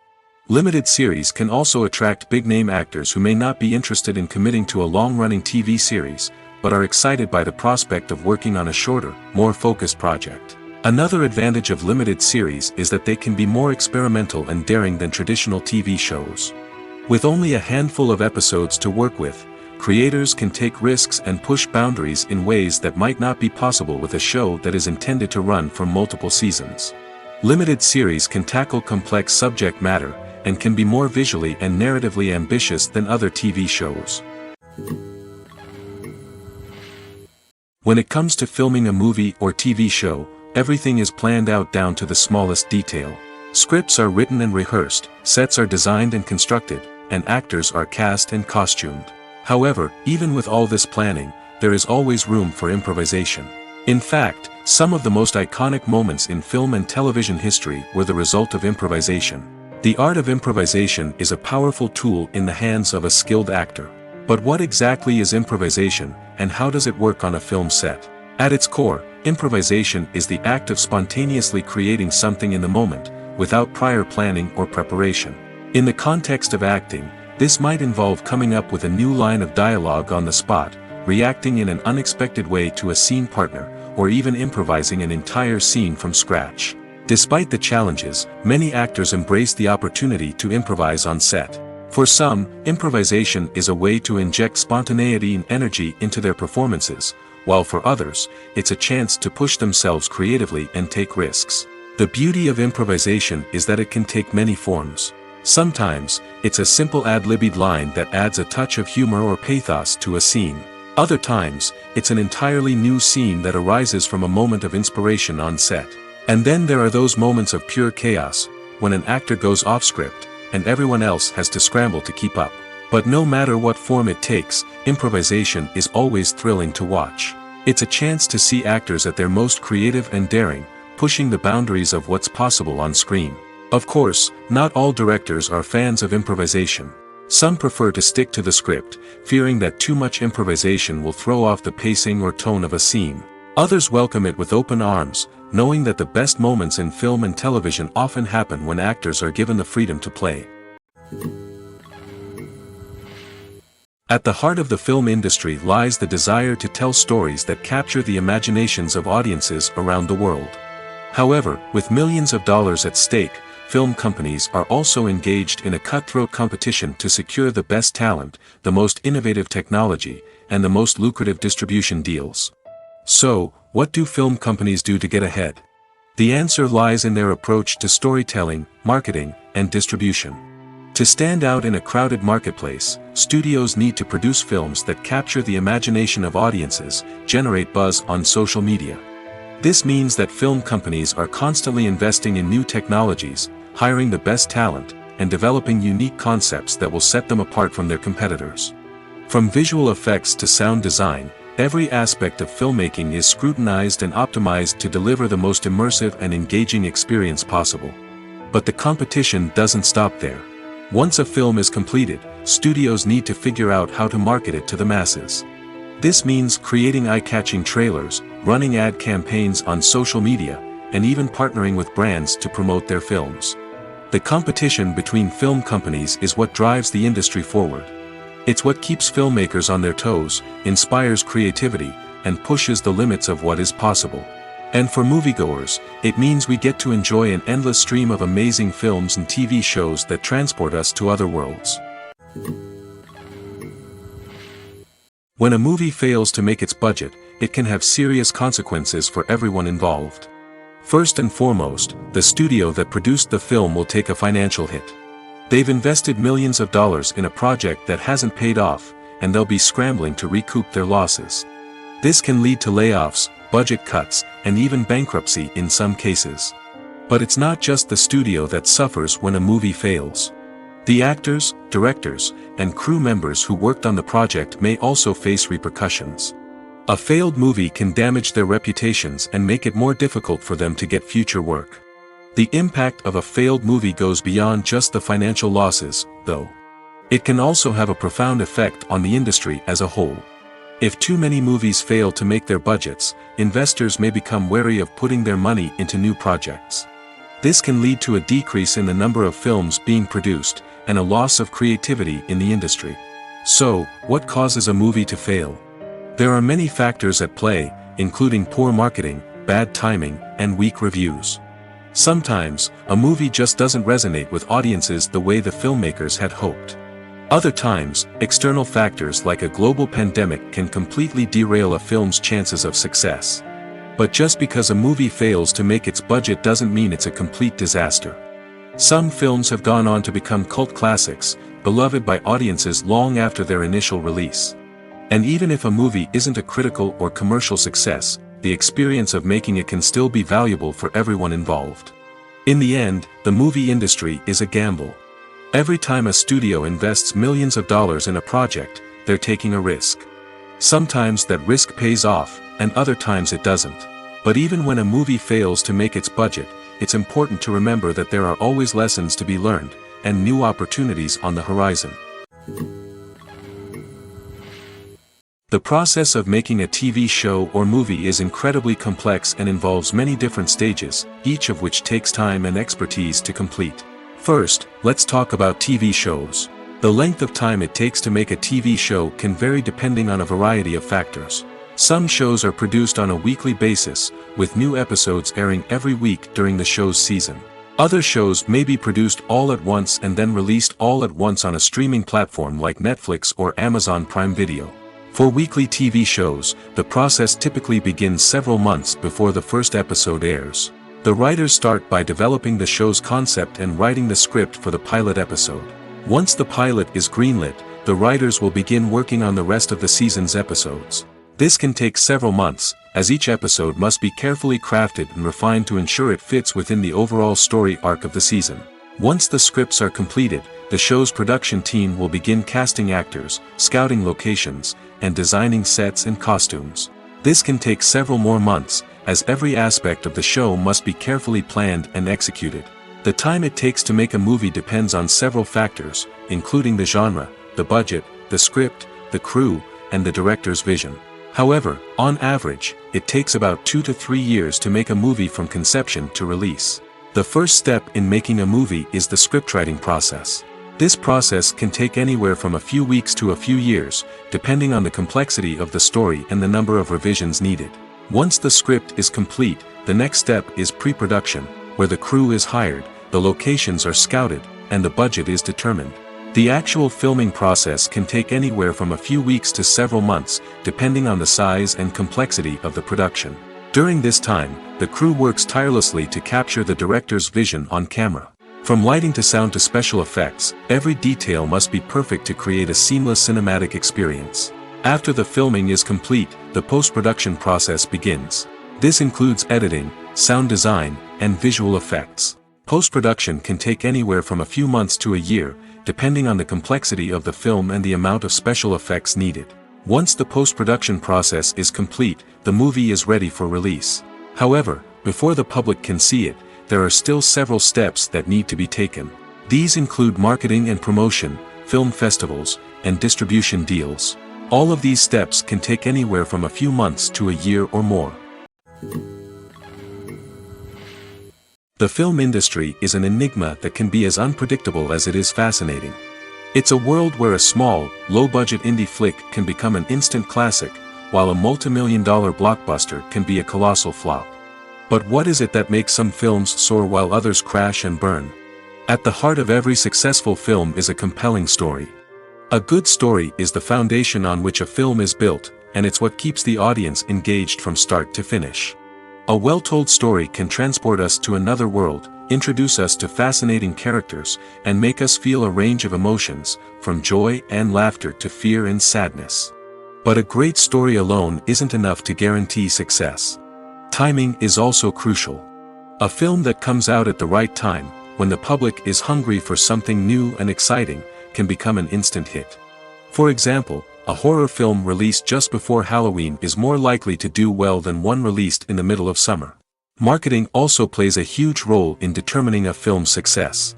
Limited series can also attract big-name actors who may not be interested in committing to a long-running TV series, but are excited by the prospect of working on a shorter, more focused project. Another advantage of limited series is that they can be more experimental and daring than traditional TV shows. With only a handful of episodes to work with, creators can take risks and push boundaries in ways that might not be possible with a show that is intended to run for multiple seasons. Limited series can tackle complex subject matter, and can be more visually and narratively ambitious than other TV shows. When it comes to filming a movie or TV show, everything is planned out down to the smallest detail. Scripts are written and rehearsed, sets are designed and constructed, and actors are cast and costumed. However, even with all this planning, there is always room for improvisation. In fact, some of the most iconic moments in film and television history were the result of improvisation. The art of improvisation is a powerful tool in the hands of a skilled actor. But what exactly is improvisation, and how does it work on a film set? At its core, improvisation is the act of spontaneously creating something in the moment, without prior planning or preparation. In the context of acting, this might involve coming up with a new line of dialogue on the spot, reacting in an unexpected way to a scene partner, or even improvising an entire scene from scratch. Despite the challenges, many actors embrace the opportunity to improvise on set. For some, improvisation is a way to inject spontaneity and energy into their performances, while for others, it's a chance to push themselves creatively and take risks. The beauty of improvisation is that it can take many forms. Sometimes, it's a simple ad-libbed line that adds a touch of humor or pathos to a scene. Other times, it's an entirely new scene that arises from a moment of inspiration on set. And then there are those moments of pure chaos, when an actor goes off script, and everyone else has to scramble to keep up. But no matter what form it takes, improvisation is always thrilling to watch. It's a chance to see actors at their most creative and daring, pushing the boundaries of what's possible on screen. Of course, not all directors are fans of improvisation. Some prefer to stick to the script, fearing that too much improvisation will throw off the pacing or tone of a scene. Others welcome it with open arms, knowing that the best moments in film and television often happen when actors are given the freedom to play. At the heart of the film industry lies the desire to tell stories that capture the imaginations of audiences around the world. However, with millions of dollars at stake, film companies are also engaged in a cutthroat competition to secure the best talent, the most innovative technology, and the most lucrative distribution deals. So, what do film companies do to get ahead? The answer lies in their approach to storytelling, marketing, and distribution. To stand out in a crowded marketplace, studios need to produce films that capture the imagination of audiences, generate buzz on social media. This means that film companies are constantly investing in new technologies, hiring the best talent, and developing unique concepts that will set them apart from their competitors. From visual effects to sound design, every aspect of filmmaking is scrutinized and optimized to deliver the most immersive and engaging experience possible. But the competition doesn't stop there. Once a film is completed, studios need to figure out how to market it to the masses. This means creating eye-catching trailers, running ad campaigns on social media, and even partnering with brands to promote their films. The competition between film companies is what drives the industry forward. It's what keeps filmmakers on their toes, inspires creativity, and pushes the limits of what is possible. And for moviegoers, it means we get to enjoy an endless stream of amazing films and TV shows that transport us to other worlds. When a movie fails to make its budget, it can have serious consequences for everyone involved. First and foremost, the studio that produced the film will take a financial hit. They've invested millions of dollars in a project that hasn't paid off, and they'll be scrambling to recoup their losses. This can lead to layoffs, budget cuts, and even bankruptcy in some cases. But it's not just the studio that suffers when a movie fails. The actors, directors, and crew members who worked on the project may also face repercussions. A failed movie can damage their reputations and make it more difficult for them to get future work. The impact of a failed movie goes beyond just the financial losses, though. It can also have a profound effect on the industry as a whole. If too many movies fail to make their budgets, investors may become wary of putting their money into new projects. This can lead to a decrease in the number of films being produced, and a loss of creativity in the industry. So, what causes a movie to fail? There are many factors at play, including poor marketing, bad timing, and weak reviews. Sometimes, a movie just doesn't resonate with audiences the way the filmmakers had hoped. Other times, external factors like a global pandemic can completely derail a film's chances of success. But just because a movie fails to make its budget doesn't mean it's a complete disaster. Some films have gone on to become cult classics, beloved by audiences long after their initial release. And even if a movie isn't a critical or commercial success, the experience of making it can still be valuable for everyone involved. In the end, the movie industry is a gamble. Every time a studio invests millions of dollars in a project, they're taking a risk. Sometimes that risk pays off, and other times it doesn't. But even when a movie fails to make its budget, it's important to remember that there are always lessons to be learned, and new opportunities on the horizon. The process of making a TV show or movie is incredibly complex and involves many different stages, each of which takes time and expertise to complete. First, let's talk about TV shows. The length of time it takes to make a TV show can vary depending on a variety of factors. Some shows are produced on a weekly basis, with new episodes airing every week during the show's season. Other shows may be produced all at once and then released all at once on a streaming platform like Netflix or Amazon Prime Video. For weekly TV shows, the process typically begins several months before the first episode airs. The writers start by developing the show's concept and writing the script for the pilot episode. Once the pilot is greenlit, the writers will begin working on the rest of the season's episodes. This can take several months, as each episode must be carefully crafted and refined to ensure it fits within the overall story arc of the season. Once the scripts are completed, the show's production team will begin casting actors, scouting locations, and designing sets and costumes. This can take several more months, as every aspect of the show must be carefully planned and executed. The time it takes to make a movie depends on several factors, including the genre, the budget, the script, the crew, and the director's vision. However, on average, it takes about 2 to 3 years to make a movie from conception to release. The first step in making a movie is the scriptwriting process. This process can take anywhere from a few weeks to a few years, depending on the complexity of the story and the number of revisions needed. Once the script is complete, the next step is pre-production, where the crew is hired, the locations are scouted, and the budget is determined. The actual filming process can take anywhere from a few weeks to several months, depending on the size and complexity of the production. During this time, the crew works tirelessly to capture the director's vision on camera. From lighting to sound to special effects, every detail must be perfect to create a seamless cinematic experience. After the filming is complete, the post-production process begins. This includes editing, sound design, and visual effects. Post-production can take anywhere from a few months to a year, depending on the complexity of the film and the amount of special effects needed. Once the post-production process is complete, the movie is ready for release. However, before the public can see it, there are still several steps that need to be taken. These include marketing and promotion, film festivals, and distribution deals. All of these steps can take anywhere from a few months to a year or more. The film industry is an enigma that can be as unpredictable as it is fascinating. It's a world where a small, low-budget indie flick can become an instant classic, while a multi-million-dollar blockbuster can be a colossal flop. But what is it that makes some films soar while others crash and burn? At the heart of every successful film is a compelling story. A good story is the foundation on which a film is built, and it's what keeps the audience engaged from start to finish. A well-told story can transport us to another world, introduce us to fascinating characters, and make us feel a range of emotions, from joy and laughter to fear and sadness. But a great story alone isn't enough to guarantee success. Timing is also crucial. A film that comes out at the right time, when the public is hungry for something new and exciting, can become an instant hit. For example, a horror film released just before Halloween is more likely to do well than one released in the middle of summer. Marketing also plays a huge role in determining a film's success.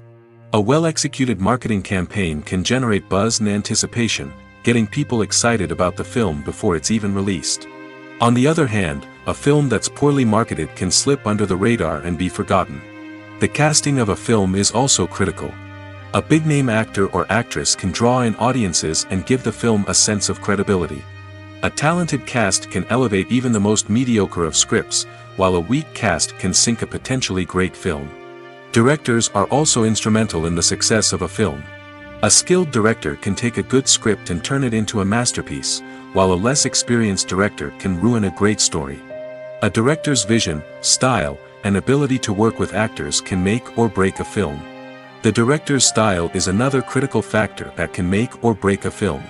A well-executed marketing campaign can generate buzz and anticipation, getting people excited about the film before it's even released. On the other hand, a film that's poorly marketed can slip under the radar and be forgotten. The casting of a film is also critical. A big-name actor or actress can draw in audiences and give the film a sense of credibility. A talented cast can elevate even the most mediocre of scripts, while a weak cast can sink a potentially great film. Directors are also instrumental in the success of a film. A skilled director can take a good script and turn it into a masterpiece, while a less experienced director can ruin a great story. A director's vision, style, and ability to work with actors can make or break a film. The director's style is another critical factor that can make or break a film.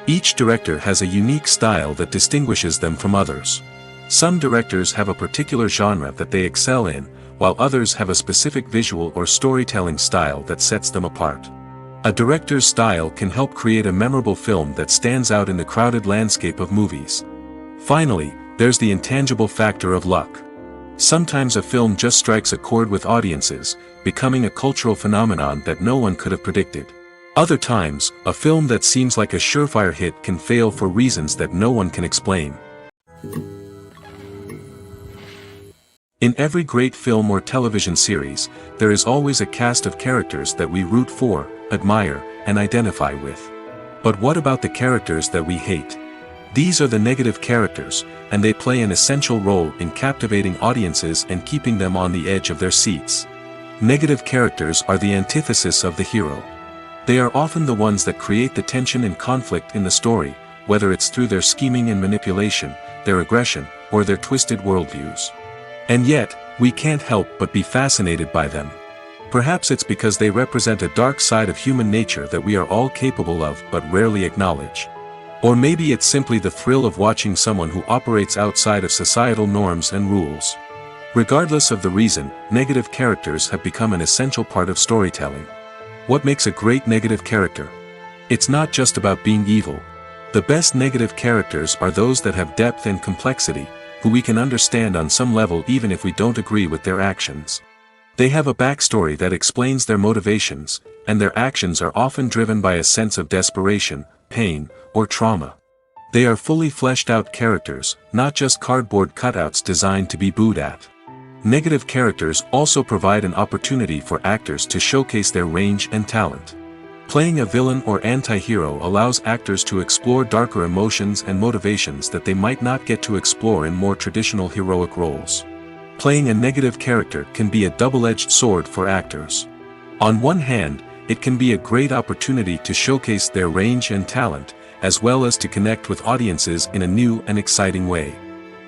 Each director has a unique style that distinguishes them from others. Some directors have a particular genre that they excel in, while others have a specific visual or storytelling style that sets them apart. A director's style can help create a memorable film that stands out in the crowded landscape of movies. Finally, there's the intangible factor of luck. Sometimes a film just strikes a chord with audiences, becoming a cultural phenomenon that no one could have predicted. Other times, a film that seems like a surefire hit can fail for reasons that no one can explain. In every great film or television series, there is always a cast of characters that we root for, admire, and identify with. But what about the characters that we hate? These are the negative characters, and they play an essential role in captivating audiences and keeping them on the edge of their seats. Negative characters are the antithesis of the hero. They are often the ones that create the tension and conflict in the story, whether it's through their scheming and manipulation, their aggression, or their twisted worldviews. And yet, we can't help but be fascinated by them. Perhaps it's because they represent a dark side of human nature that we are all capable of but rarely acknowledge. Or maybe it's simply the thrill of watching someone who operates outside of societal norms and rules. Regardless of the reason, negative characters have become an essential part of storytelling. What makes a great negative character? It's not just about being evil. The best negative characters are those that have depth and complexity, who we can understand on some level even if we don't agree with their actions. They have a backstory that explains their motivations, and their actions are often driven by a sense of desperation, pain, or trauma. They are fully fleshed out characters, not just cardboard cutouts designed to be booed at. Negative characters also provide an opportunity for actors to showcase their range and talent. Playing a villain or anti-hero allows actors to explore darker emotions and motivations that they might not get to explore in more traditional heroic roles. Playing a negative character can be a double-edged sword for actors. On one hand, it can be a great opportunity to showcase their range and talent, as well as to connect with audiences in a new and exciting way.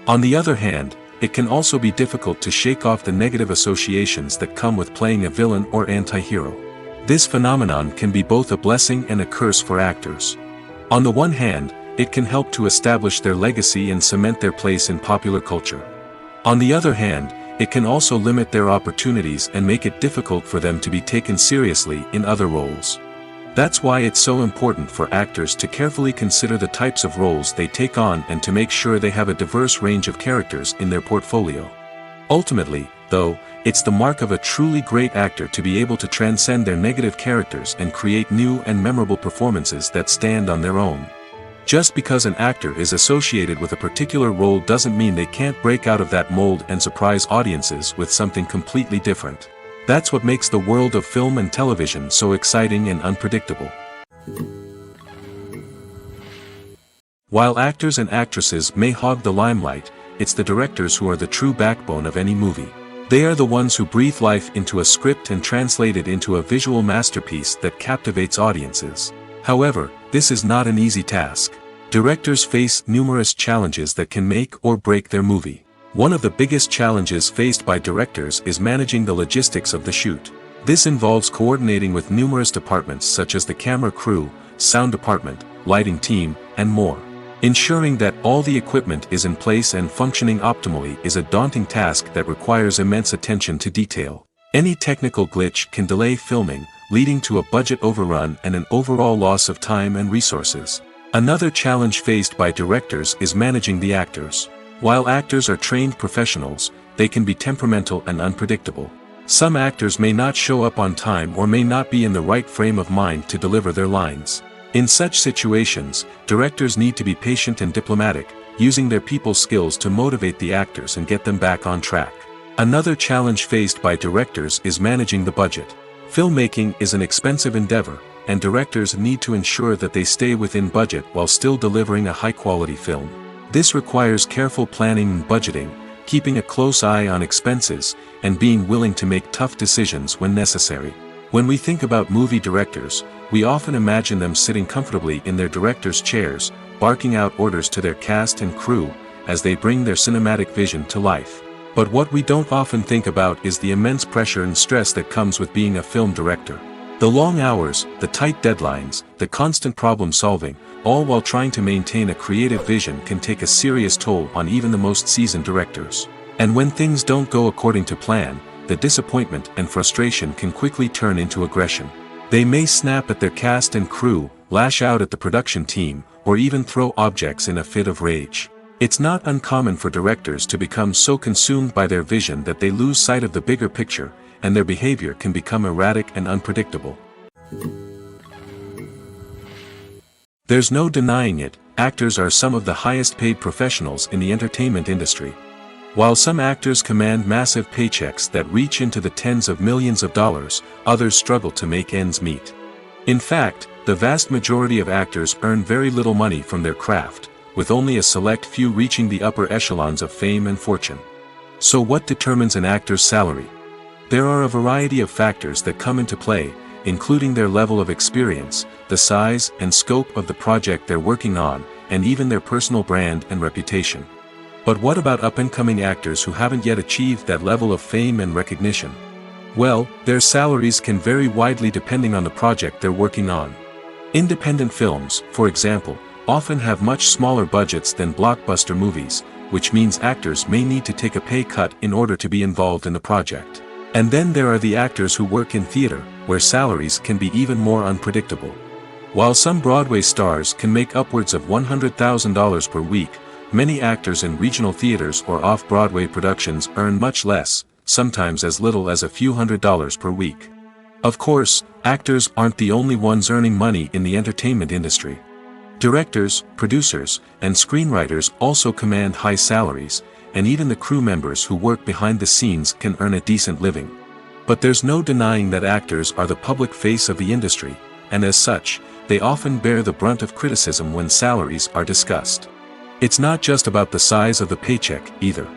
On the other hand, it can also be difficult to shake off the negative associations that come with playing a villain or anti-hero. This phenomenon can be both a blessing and a curse for actors. On the one hand, it can help to establish their legacy and cement their place in popular culture. On the other hand, it can also limit their opportunities and make it difficult for them to be taken seriously in other roles. That's why it's so important for actors to carefully consider the types of roles they take on and to make sure they have a diverse range of characters in their portfolio. Ultimately, though, it's the mark of a truly great actor to be able to transcend their negative characters and create new and memorable performances that stand on their own. Just because an actor is associated with a particular role doesn't mean they can't break out of that mold and surprise audiences with something completely different. That's what makes the world of film and television so exciting and unpredictable. While actors and actresses may hog the limelight, it's the directors who are the true backbone of any movie. They are the ones who breathe life into a script and translate it into a visual masterpiece that captivates audiences. However, this is not an easy task. Directors face numerous challenges that can make or break their movie. One of the biggest challenges faced by directors is managing the logistics of the shoot. This involves coordinating with numerous departments such as the camera crew, sound department, lighting team, and more. Ensuring that all the equipment is in place and functioning optimally is a daunting task that requires immense attention to detail. Any technical glitch can delay filming, leading to a budget overrun and an overall loss of time and resources. Another challenge faced by directors is managing the actors. While actors are trained professionals, they can be temperamental and unpredictable. Some actors may not show up on time or may not be in the right frame of mind to deliver their lines. In such situations, directors need to be patient and diplomatic, using their people skills to motivate the actors and get them back on track. Another challenge faced by directors is managing the budget. Filmmaking is an expensive endeavor, and directors need to ensure that they stay within budget while still delivering a high-quality film. This requires careful planning and budgeting, keeping a close eye on expenses, and being willing to make tough decisions when necessary. When we think about movie directors, we often imagine them sitting comfortably in their director's chairs, barking out orders to their cast and crew, as they bring their cinematic vision to life. But what we don't often think about is the immense pressure and stress that comes with being a film director. The long hours, the tight deadlines, the constant problem solving, all while trying to maintain a creative vision can take a serious toll on even the most seasoned directors. And when things don't go according to plan, the disappointment and frustration can quickly turn into aggression. They may snap at their cast and crew, lash out at the production team, or even throw objects in a fit of rage. It's not uncommon for directors to become so consumed by their vision that they lose sight of the bigger picture, and their behavior can become erratic and unpredictable. There's no denying it, actors are some of the highest paid professionals in the entertainment industry. While some actors command massive paychecks that reach into the tens of millions of dollars, others struggle to make ends meet. In fact, the vast majority of actors earn very little money from their craft, with only a select few reaching the upper echelons of fame and fortune. So what determines an actor's salary? There are a variety of factors that come into play, including their level of experience, the size and scope of the project they're working on, and even their personal brand and reputation. But what about up-and-coming actors who haven't yet achieved that level of fame and recognition? Well, their salaries can vary widely depending on the project they're working on. Independent films, for example, often have much smaller budgets than blockbuster movies, which means actors may need to take a pay cut in order to be involved in the project. And then there are the actors who work in theater, where salaries can be even more unpredictable. While some Broadway stars can make upwards of $100,000 per week, many actors in regional theaters or off-Broadway productions earn much less, sometimes as little as a few $100s per week. Of course, actors aren't the only ones earning money in the entertainment industry. Directors, producers, and screenwriters also command high salaries, and even the crew members who work behind the scenes can earn a decent living. But there's no denying that actors are the public face of the industry, and as such, they often bear the brunt of criticism when salaries are discussed. It's not just about the size of the paycheck, either.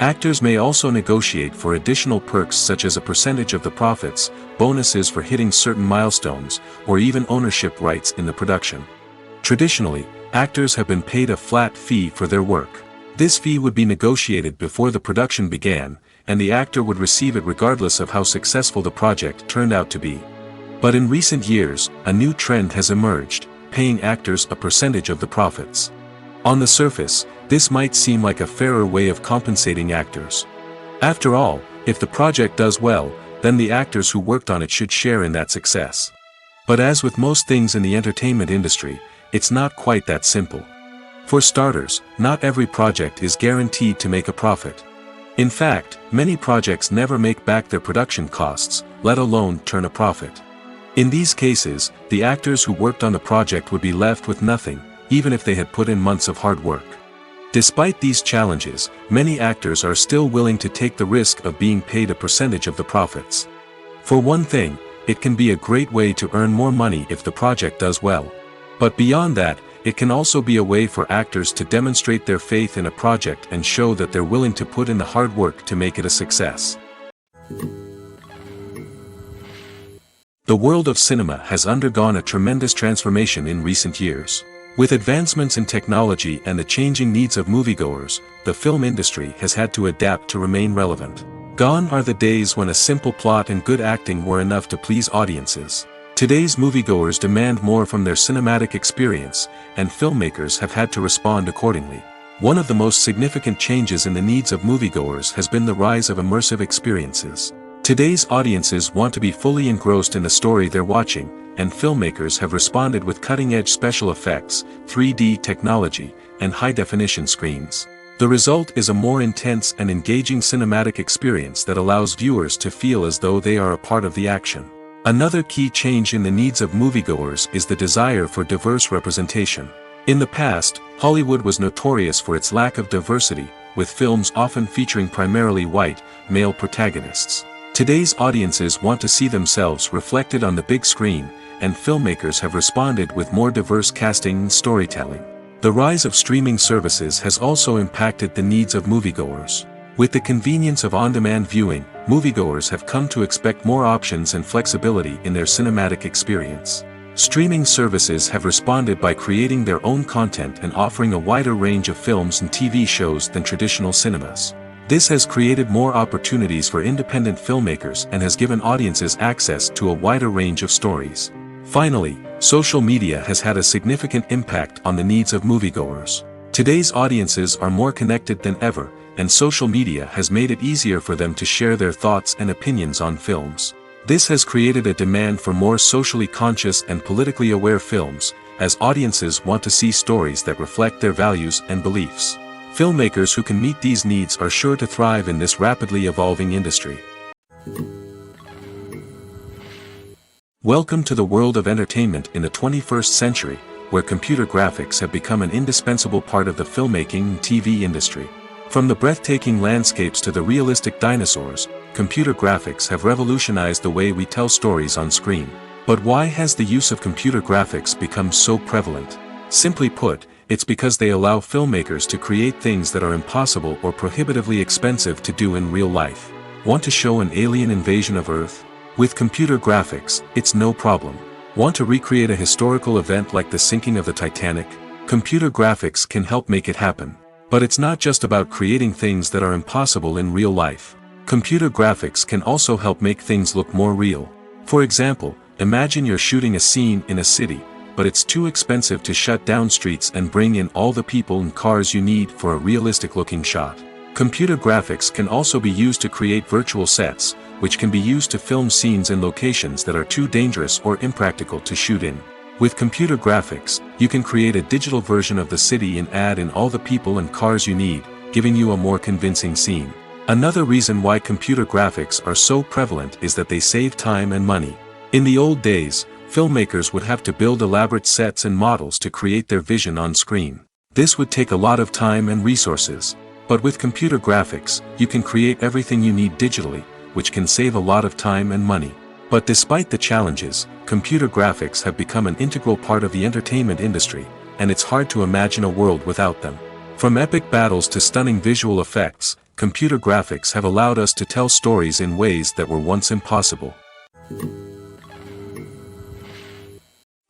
Actors may also negotiate for additional perks such as a percentage of the profits, bonuses for hitting certain milestones, or even ownership rights in the production. Traditionally, actors have been paid a flat fee for their work. This fee would be negotiated before the production began, and the actor would receive it regardless of how successful the project turned out to be. But in recent years, a new trend has emerged, paying actors a percentage of the profits. On the surface, this might seem like a fairer way of compensating actors. After all, if the project does well, then the actors who worked on it should share in that success. But as with most things in the entertainment industry, it's not quite that simple. For starters, not every project is guaranteed to make a profit. In fact, many projects never make back their production costs, let alone turn a profit. In these cases, the actors who worked on the project would be left with nothing, even if they had put in months of hard work. Despite these challenges, many actors are still willing to take the risk of being paid a percentage of the profits. For one thing, it can be a great way to earn more money if the project does well. But beyond that, it can also be a way for actors to demonstrate their faith in a project and show that they're willing to put in the hard work to make it a success. The world of cinema has undergone a tremendous transformation in recent years. With advancements in technology and the changing needs of moviegoers, the film industry has had to adapt to remain relevant. Gone are the days when a simple plot and good acting were enough to please audiences. Today's moviegoers demand more from their cinematic experience, and filmmakers have had to respond accordingly. One of the most significant changes in the needs of moviegoers has been the rise of immersive experiences. Today's audiences want to be fully engrossed in the story they're watching, and filmmakers have responded with cutting-edge special effects, 3D technology, and high-definition screens. The result is a more intense and engaging cinematic experience that allows viewers to feel as though they are a part of the action. Another key change in the needs of moviegoers is the desire for diverse representation. In the past, Hollywood was notorious for its lack of diversity, with films often featuring primarily white, male protagonists. Today's audiences want to see themselves reflected on the big screen, and filmmakers have responded with more diverse casting and storytelling. The rise of streaming services has also impacted the needs of moviegoers. With the convenience of on-demand viewing, moviegoers have come to expect more options and flexibility in their cinematic experience. Streaming services have responded by creating their own content and offering a wider range of films and TV shows than traditional cinemas. This has created more opportunities for independent filmmakers and has given audiences access to a wider range of stories. Finally, social media has had a significant impact on the needs of moviegoers. Today's audiences are more connected than ever, and social media has made it easier for them to share their thoughts and opinions on films. This has created a demand for more socially conscious and politically aware films, as audiences want to see stories that reflect their values and beliefs. Filmmakers who can meet these needs are sure to thrive in this rapidly evolving industry. Welcome to the world of entertainment in the 21st century, where computer graphics have become an indispensable part of the filmmaking and TV industry. From the breathtaking landscapes to the realistic dinosaurs, computer graphics have revolutionized the way we tell stories on screen. But why has the use of computer graphics become so prevalent? Simply put, it's because they allow filmmakers to create things that are impossible or prohibitively expensive to do in real life. Want to show an alien invasion of Earth? With computer graphics, it's no problem. Want to recreate a historical event like the sinking of the Titanic? Computer graphics can help make it happen. But it's not just about creating things that are impossible in real life. Computer graphics can also help make things look more real. For example, imagine you're shooting a scene in a city, but it's too expensive to shut down streets and bring in all the people and cars you need for a realistic-looking shot. Computer graphics can also be used to create virtual sets, which can be used to film scenes in locations that are too dangerous or impractical to shoot in. With computer graphics, you can create a digital version of the city and add in all the people and cars you need, giving you a more convincing scene. Another reason why computer graphics are so prevalent is that they save time and money. In the old days, filmmakers would have to build elaborate sets and models to create their vision on screen. This would take a lot of time and resources. But with computer graphics, you can create everything you need digitally, which can save a lot of time and money. But despite the challenges, computer graphics have become an integral part of the entertainment industry, and it's hard to imagine a world without them. From epic battles to stunning visual effects, computer graphics have allowed us to tell stories in ways that were once impossible.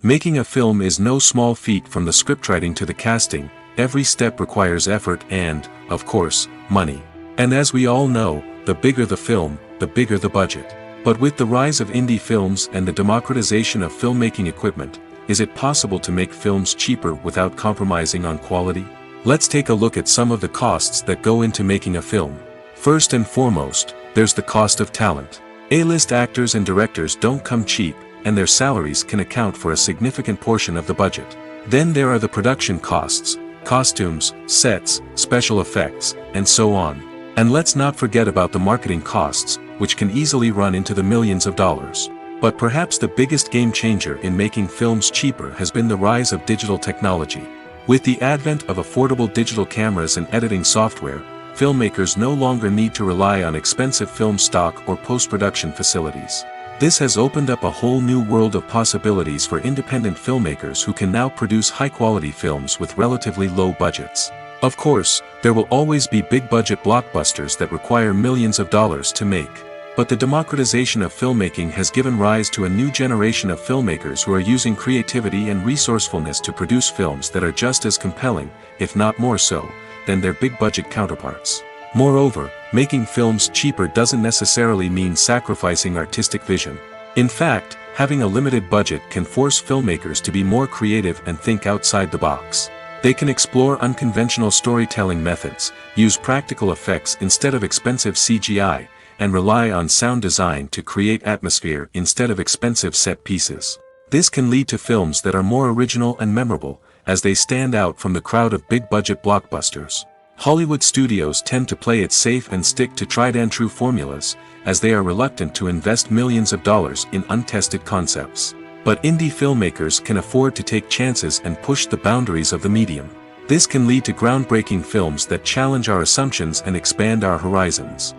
Making a film is no small feat. From the scriptwriting to the casting, every step requires effort and, of course, money. And as we all know, the bigger the film, the bigger the budget. But with the rise of indie films and the democratization of filmmaking equipment, is it possible to make films cheaper without compromising on quality? Let's take a look at some of the costs that go into making a film. First and foremost, there's the cost of talent. A-list actors and directors don't come cheap, and their salaries can account for a significant portion of the budget. Then there are the production costs, costumes, sets, special effects, and so on. And let's not forget about the marketing costs, which can easily run into the millions of dollars. But perhaps the biggest game changer in making films cheaper has been the rise of digital technology. With the advent of affordable digital cameras and editing software, filmmakers no longer need to rely on expensive film stock or post-production facilities. This has opened up a whole new world of possibilities for independent filmmakers who can now produce high-quality films with relatively low budgets. Of course, there will always be big-budget blockbusters that require millions of dollars to make. But the democratization of filmmaking has given rise to a new generation of filmmakers who are using creativity and resourcefulness to produce films that are just as compelling, if not more so, than their big-budget counterparts. Moreover, making films cheaper doesn't necessarily mean sacrificing artistic vision. In fact, having a limited budget can force filmmakers to be more creative and think outside the box. They can explore unconventional storytelling methods, use practical effects instead of expensive CGI, and rely on sound design to create atmosphere instead of expensive set pieces. This can lead to films that are more original and memorable, as they stand out from the crowd of big-budget blockbusters. Hollywood studios tend to play it safe and stick to tried-and-true formulas, as they are reluctant to invest millions of dollars in untested concepts. But indie filmmakers can afford to take chances and push the boundaries of the medium. This can lead to groundbreaking films that challenge our assumptions and expand our horizons.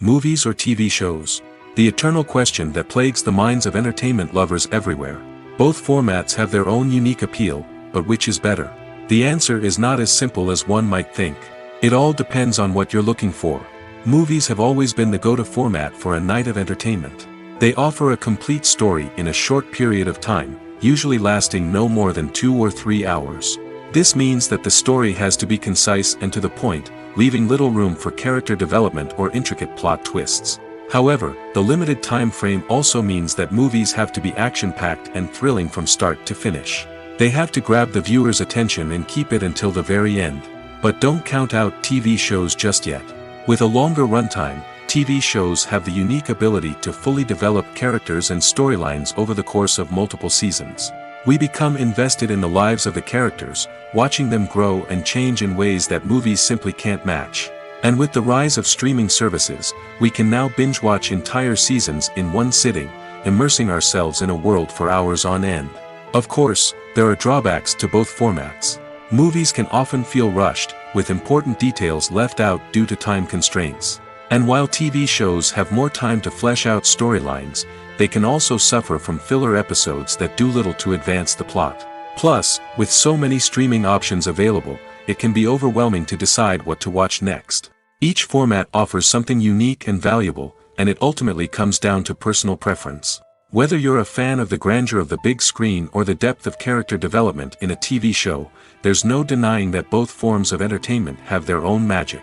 Movies or TV shows? The eternal question that plagues the minds of entertainment lovers everywhere. Both formats have their own unique appeal, but which is better? The answer is not as simple as one might think. It all depends on what you're looking for. Movies have always been the go-to format for a night of entertainment. They offer a complete story in a short period of time, usually lasting no more than 2 or 3 hours. This means that the story has to be concise and to the point, leaving little room for character development or intricate plot twists. However, the limited time frame also means that movies have to be action-packed and thrilling from start to finish. They have to grab the viewer's attention and keep it until the very end. But don't count out TV shows just yet. With a longer runtime, TV shows have the unique ability to fully develop characters and storylines over the course of multiple seasons. We become invested in the lives of the characters, watching them grow and change in ways that movies simply can't match. And with the rise of streaming services, we can now binge-watch entire seasons in one sitting, immersing ourselves in a world for hours on end. Of course, there are drawbacks to both formats. Movies can often feel rushed, with important details left out due to time constraints. And while TV shows have more time to flesh out storylines, they can also suffer from filler episodes that do little to advance the plot. Plus, with so many streaming options available, it can be overwhelming to decide what to watch next. Each format offers something unique and valuable, and it ultimately comes down to personal preference. Whether you're a fan of the grandeur of the big screen or the depth of character development in a TV show, there's no denying that both forms of entertainment have their own magic.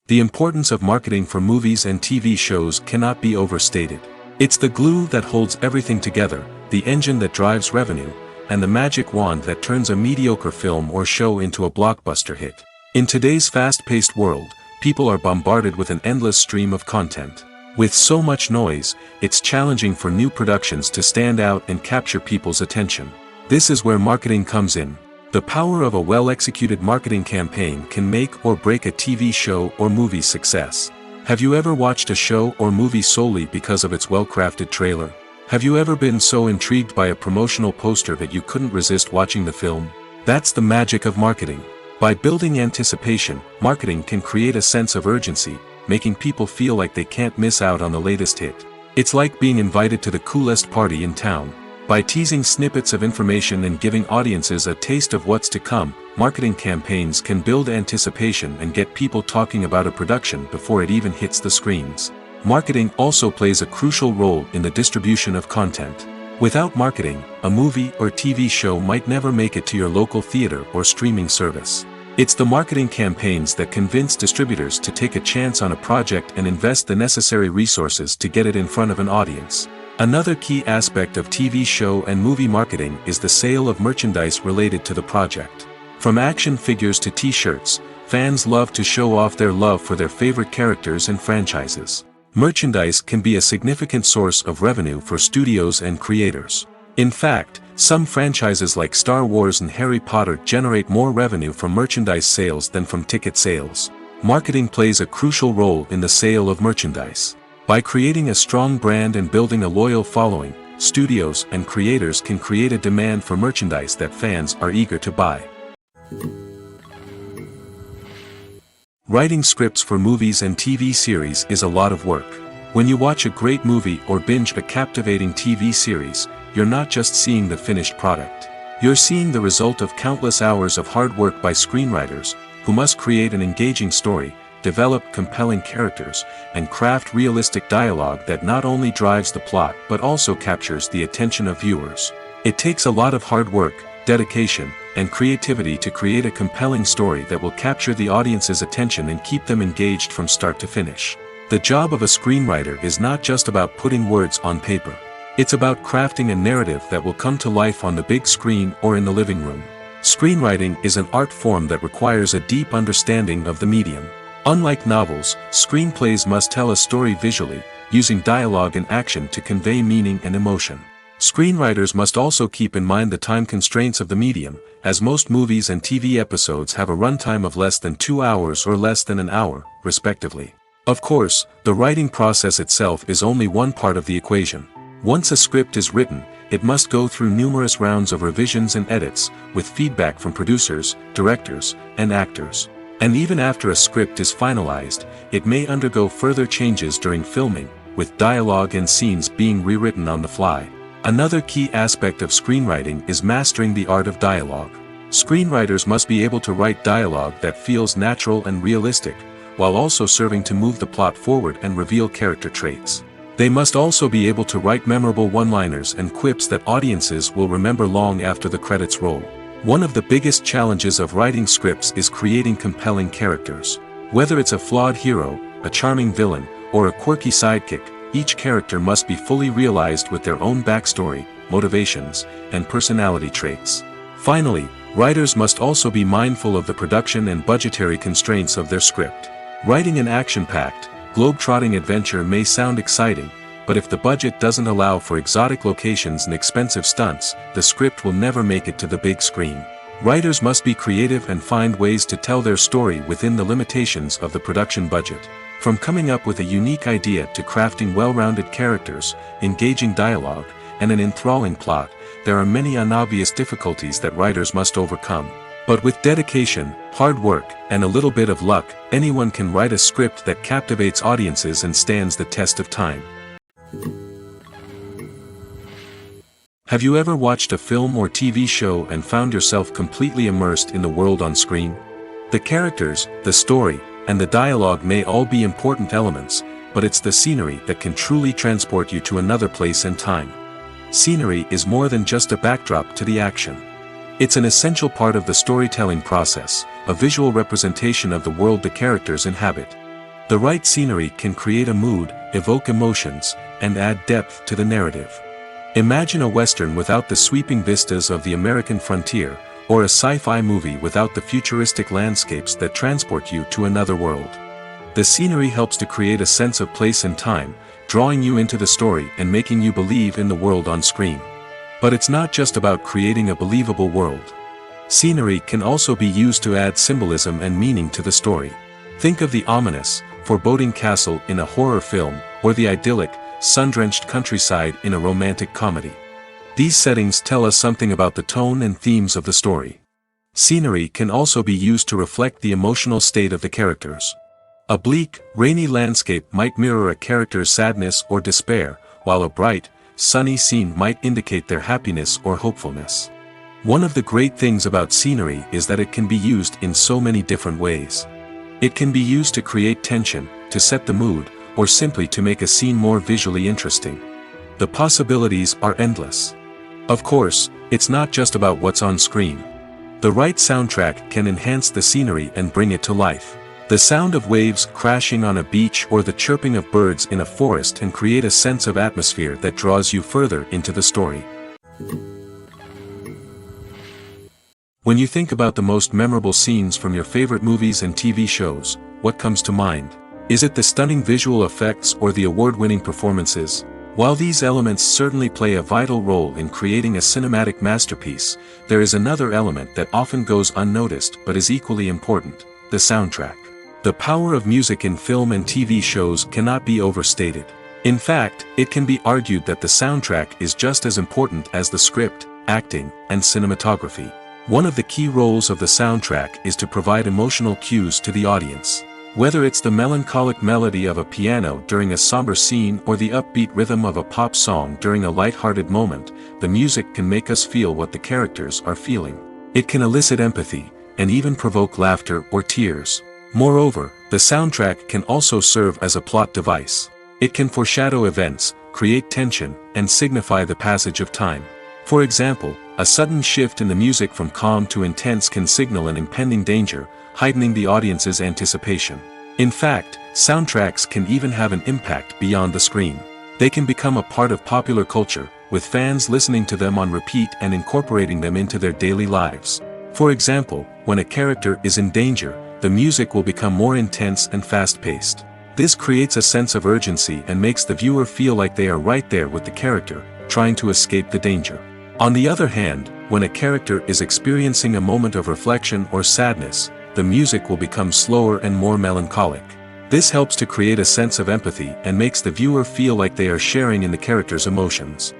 The importance of marketing for movies and TV shows cannot be overstated. It's the glue that holds everything together, the engine that drives revenue, and the magic wand that turns a mediocre film or show into a blockbuster hit. In today's fast-paced world, people are bombarded with an endless stream of content. With so much noise, it's challenging for new productions to stand out and capture people's attention. This is where marketing comes in. The power of a well-executed marketing campaign can make or break a TV show or movie's success. Have you ever watched a show or movie solely because of its well-crafted trailer? Have you ever been so intrigued by a promotional poster that you couldn't resist watching the film? That's the magic of marketing. By building anticipation, marketing can create a sense of urgency, making people feel like they can't miss out on the latest hit. It's like being invited to the coolest party in town. By teasing snippets of information and giving audiences a taste of what's to come, marketing campaigns can build anticipation and get people talking about a production before it even hits the screens. Marketing also plays a crucial role in the distribution of content. Without marketing, a movie or TV show might never make it to your local theater or streaming service. It's the marketing campaigns that convince distributors to take a chance on a project and invest the necessary resources to get it in front of an audience. Another key aspect of TV show and movie marketing is the sale of merchandise related to the project. From action figures to t-shirts, fans love to show off their love for their favorite characters and franchises. Merchandise can be a significant source of revenue for studios and creators. In fact, some franchises like Star Wars and Harry Potter generate more revenue from merchandise sales than from ticket sales. Marketing plays a crucial role in the sale of merchandise. By creating a strong brand and building a loyal following, studios and creators can create a demand for merchandise that fans are eager to buy. Writing scripts for movies and TV series is a lot of work. When you watch a great movie or binge a captivating TV series, you're not just seeing the finished product. You're seeing the result of countless hours of hard work by screenwriters, who must create an engaging story, develop compelling characters, and craft realistic dialogue that not only drives the plot but also captures the attention of viewers. It takes a lot of hard work, dedication, and creativity to create a compelling story that will capture the audience's attention and keep them engaged from start to finish. The job of a screenwriter is not just about putting words on paper. It's about crafting a narrative that will come to life on the big screen or in the living room. Screenwriting is an art form that requires a deep understanding of the medium. Unlike novels, screenplays must tell a story visually, using dialogue and action to convey meaning and emotion. Screenwriters must also keep in mind the time constraints of the medium, as most movies and TV episodes have a runtime of less than 2 hours or less than an hour, respectively. Of course, the writing process itself is only one part of the equation. Once a script is written, it must go through numerous rounds of revisions and edits, with feedback from producers, directors, and actors. And even after a script is finalized, it may undergo further changes during filming, with dialogue and scenes being rewritten on the fly. Another key aspect of screenwriting is mastering the art of dialogue. Screenwriters must be able to write dialogue that feels natural and realistic, while also serving to move the plot forward and reveal character traits. They must also be able to write memorable one-liners and quips that audiences will remember long after the credits roll. One of the biggest challenges of writing scripts is creating compelling characters. Whether it's a flawed hero, a charming villain, or a quirky sidekick, each character must be fully realized with their own backstory, motivations, and personality traits. Finally, writers must also be mindful of the production and budgetary constraints of their script. Writing an action-packed, globe-trotting adventure may sound exciting, but if the budget doesn't allow for exotic locations and expensive stunts, the script will never make it to the big screen. Writers must be creative and find ways to tell their story within the limitations of the production budget. From coming up with a unique idea to crafting well-rounded characters, engaging dialogue, and an enthralling plot, there are many unobvious difficulties that writers must overcome. But with dedication, hard work, and a little bit of luck, anyone can write a script that captivates audiences and stands the test of time. Have you ever watched a film or TV show and found yourself completely immersed in the world on screen? The characters, the story, and the dialogue may all be important elements, but it's the scenery that can truly transport you to another place and time. Scenery is more than just a backdrop to the action. It's an essential part of the storytelling process, a visual representation of the world the characters inhabit. The right scenery can create a mood, evoke emotions, and add depth to the narrative. Imagine a Western without the sweeping vistas of the American frontier, or a sci-fi movie without the futuristic landscapes that transport you to another world. The scenery helps to create a sense of place and time, drawing you into the story and making you believe in the world on screen. But it's not just about creating a believable world. Scenery can also be used to add symbolism and meaning to the story. Think of the ominous, foreboding castle in a horror film, or the idyllic, sun-drenched countryside in a romantic comedy. These settings tell us something about the tone and themes of the story. Scenery can also be used to reflect the emotional state of the characters. A bleak, rainy landscape might mirror a character's sadness or despair, while a bright, sunny scene might indicate their happiness or hopefulness. One of the great things about scenery is that it can be used in so many different ways. It can be used to create tension, to set the mood, or simply to make a scene more visually interesting. The possibilities are endless. Of course, it's not just about what's on screen. The right soundtrack can enhance the scenery and bring it to life. The sound of waves crashing on a beach or the chirping of birds in a forest can create a sense of atmosphere that draws you further into the story. When you think about the most memorable scenes from your favorite movies and TV shows, what comes to mind? Is it the stunning visual effects or the award-winning performances? While these elements certainly play a vital role in creating a cinematic masterpiece, there is another element that often goes unnoticed but is equally important: the soundtrack. The power of music in film and TV shows cannot be overstated. In fact, it can be argued that the soundtrack is just as important as the script, acting, and cinematography. One of the key roles of the soundtrack is to provide emotional cues to the audience. Whether it's the melancholic melody of a piano during a somber scene or the upbeat rhythm of a pop song during a light-hearted moment, the music can make us feel what the characters are feeling. It can elicit empathy, and even provoke laughter or tears. Moreover, the soundtrack can also serve as a plot device. It can foreshadow events, create tension, and signify the passage of time. For example, a sudden shift in the music from calm to intense can signal an impending danger, heightening the audience's anticipation. In fact, soundtracks can even have an impact beyond the screen. They can become a part of popular culture, with fans listening to them on repeat and incorporating them into their daily lives. For example, when a character is in danger, the music will become more intense and fast-paced. This creates a sense of urgency and makes the viewer feel like they are right there with the character, trying to escape the danger. On the other hand, when a character is experiencing a moment of reflection or sadness, the music will become slower and more melancholic. This helps to create a sense of empathy and makes the viewer feel like they are sharing in the character's emotions.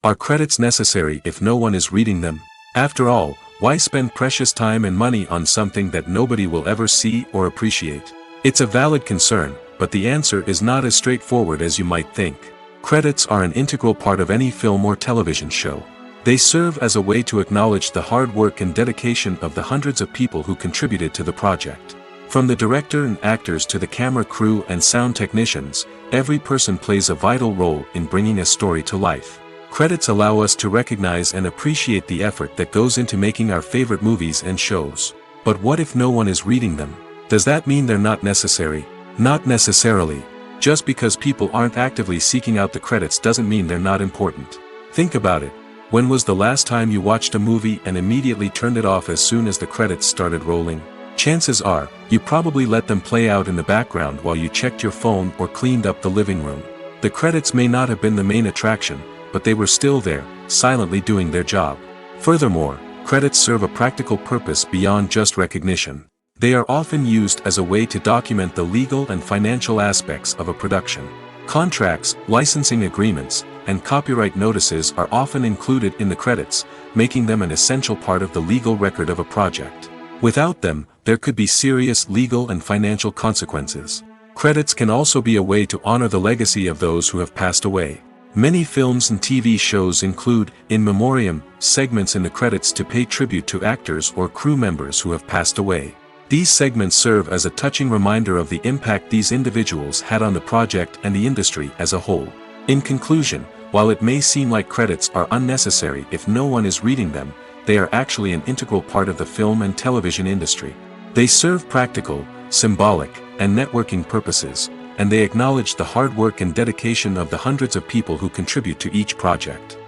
Are credits necessary if no one is reading them? After all, why spend precious time and money on something that nobody will ever see or appreciate? It's a valid concern, but the answer is not as straightforward as you might think. Credits are an integral part of any film or television show. They serve as a way to acknowledge the hard work and dedication of the hundreds of people who contributed to the project. From the director and actors to the camera crew and sound technicians, every person plays a vital role in bringing a story to life. Credits allow us to recognize and appreciate the effort that goes into making our favorite movies and shows. But what if no one is reading them? Does that mean they're not necessary? Not necessarily. Just because people aren't actively seeking out the credits doesn't mean they're not important. Think about it. When was the last time you watched a movie and immediately turned it off as soon as the credits started rolling? Chances are, you probably let them play out in the background while you checked your phone or cleaned up the living room. The credits may not have been the main attraction, but they were still there, silently doing their job. Furthermore, credits serve a practical purpose beyond just recognition. They are often used as a way to document the legal and financial aspects of a production. Contracts, licensing agreements, and copyright notices are often included in the credits, making them an essential part of the legal record of a project. Without them, there could be serious legal and financial consequences. Credits can also be a way to honor the legacy of those who have passed away. Many films and TV shows include, in memoriam, segments in the credits to pay tribute to actors or crew members who have passed away. These segments serve as a touching reminder of the impact these individuals had on the project and the industry as a whole. In conclusion, while it may seem like credits are unnecessary if no one is reading them, they are actually an integral part of the film and television industry. They serve practical, symbolic, and networking purposes, and they acknowledge the hard work and dedication of the hundreds of people who contribute to each project.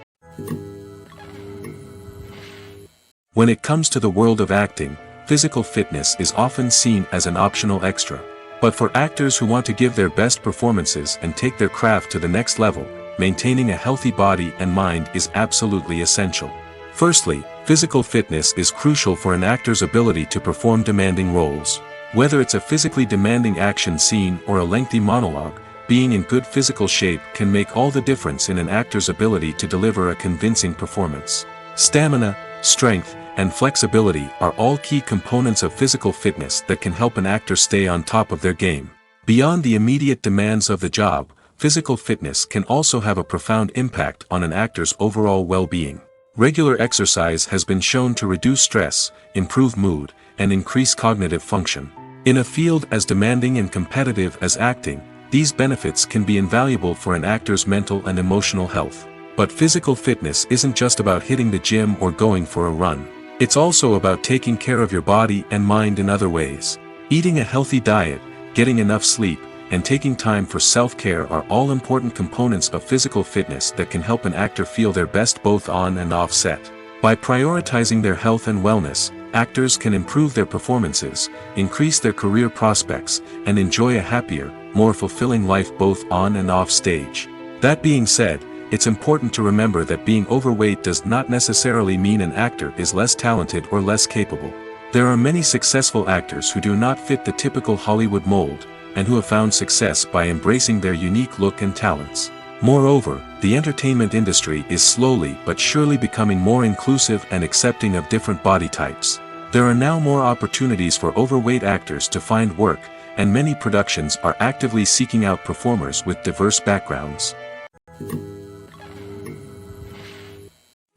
When it comes to the world of acting, physical fitness is often seen as an optional extra. But for actors who want to give their best performances and take their craft to the next level, maintaining a healthy body and mind is absolutely essential. Firstly, physical fitness is crucial for an actor's ability to perform demanding roles. Whether it's a physically demanding action scene or a lengthy monologue, being in good physical shape can make all the difference in an actor's ability to deliver a convincing performance. Stamina, strength, and flexibility are all key components of physical fitness that can help an actor stay on top of their game. Beyond the immediate demands of the job, physical fitness can also have a profound impact on an actor's overall well-being. Regular exercise has been shown to reduce stress, improve mood, and increase cognitive function. In a field as demanding and competitive as acting, these benefits can be invaluable for an actor's mental and emotional health. But physical fitness isn't just about hitting the gym or going for a run. It's also about taking care of your body and mind in other ways. Eating a healthy diet, getting enough sleep, and taking time for self-care are all important components of physical fitness that can help an actor feel their best both on and off set. By prioritizing their health and wellness, actors can improve their performances, increase their career prospects, and enjoy a happier, more fulfilling life both on and off stage. That being said, it's important to remember that being overweight does not necessarily mean an actor is less talented or less capable. There are many successful actors who do not fit the typical Hollywood mold, and who have found success by embracing their unique look and talents. Moreover, the entertainment industry is slowly but surely becoming more inclusive and accepting of different body types. There are now more opportunities for overweight actors to find work, and many productions are actively seeking out performers with diverse backgrounds.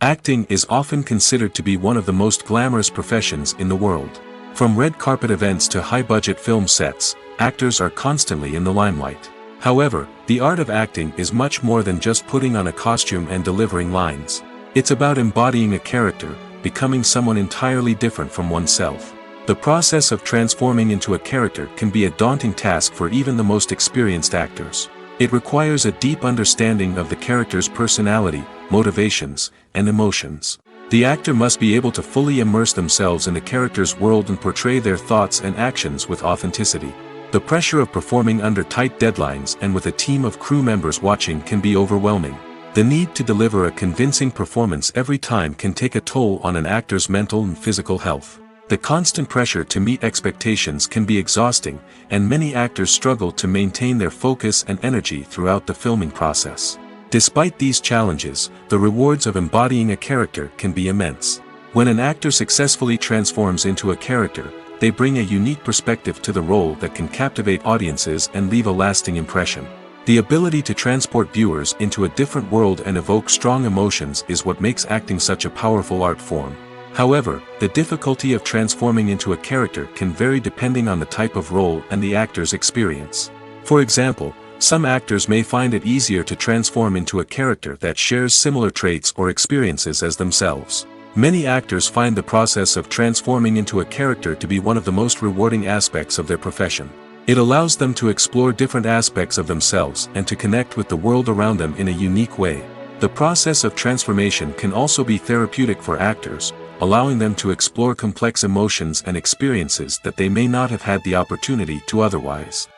Acting is often considered to be one of the most glamorous professions in the world. From red carpet events to high-budget film sets, actors are constantly in the limelight. However, the art of acting is much more than just putting on a costume and delivering lines. It's about embodying a character, becoming someone entirely different from oneself. The process of transforming into a character can be a daunting task for even the most experienced actors. It requires a deep understanding of the character's personality, motivations, and emotions. The actor must be able to fully immerse themselves in the character's world and portray their thoughts and actions with authenticity. The pressure of performing under tight deadlines and with a team of crew members watching can be overwhelming. The need to deliver a convincing performance every time can take a toll on an actor's mental and physical health. The constant pressure to meet expectations can be exhausting, and many actors struggle to maintain their focus and energy throughout the filming process. Despite these challenges, the rewards of embodying a character can be immense. When an actor successfully transforms into a character, they bring a unique perspective to the role that can captivate audiences and leave a lasting impression. The ability to transport viewers into a different world and evoke strong emotions is what makes acting such a powerful art form. However, the difficulty of transforming into a character can vary depending on the type of role and the actor's experience. For example, some actors may find it easier to transform into a character that shares similar traits or experiences as themselves. Many actors find the process of transforming into a character to be one of the most rewarding aspects of their profession. It allows them to explore different aspects of themselves and to connect with the world around them in a unique way. The process of transformation can also be therapeutic for actors, allowing them to explore complex emotions and experiences that they may not have had the opportunity to otherwise.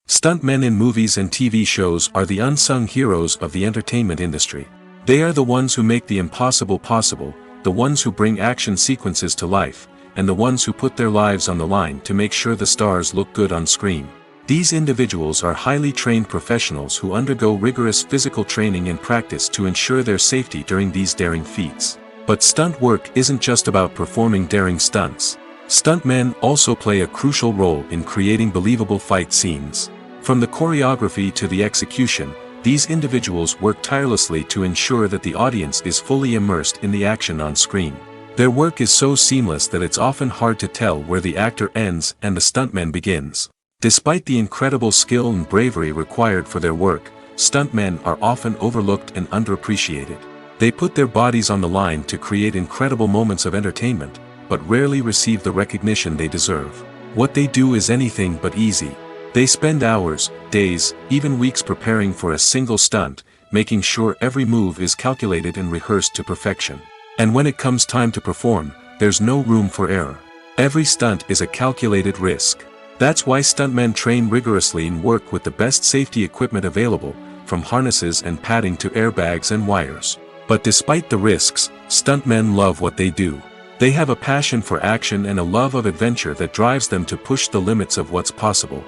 Stuntmen in movies and TV shows are the unsung heroes of the entertainment industry. They are the ones who make the impossible possible, the ones who bring action sequences to life, and the ones who put their lives on the line to make sure the stars look good on screen. These individuals are highly trained professionals who undergo rigorous physical training and practice to ensure their safety during these daring feats. But stunt work isn't just about performing daring stunts. Stuntmen also play a crucial role in creating believable fight scenes. From the choreography to the execution, these individuals work tirelessly to ensure that the audience is fully immersed in the action on screen. Their work is so seamless that it's often hard to tell where the actor ends and the stuntman begins. Despite the incredible skill and bravery required for their work, stuntmen are often overlooked and underappreciated. They put their bodies on the line to create incredible moments of entertainment, but rarely receive the recognition they deserve. What they do is anything but easy. They spend hours, days, even weeks preparing for a single stunt, making sure every move is calculated and rehearsed to perfection. And when it comes time to perform, there's no room for error. Every stunt is a calculated risk. That's why stuntmen train rigorously and work with the best safety equipment available, from harnesses and padding to airbags and wires. But despite the risks, stuntmen love what they do. They have a passion for action and a love of adventure that drives them to push the limits of what's possible.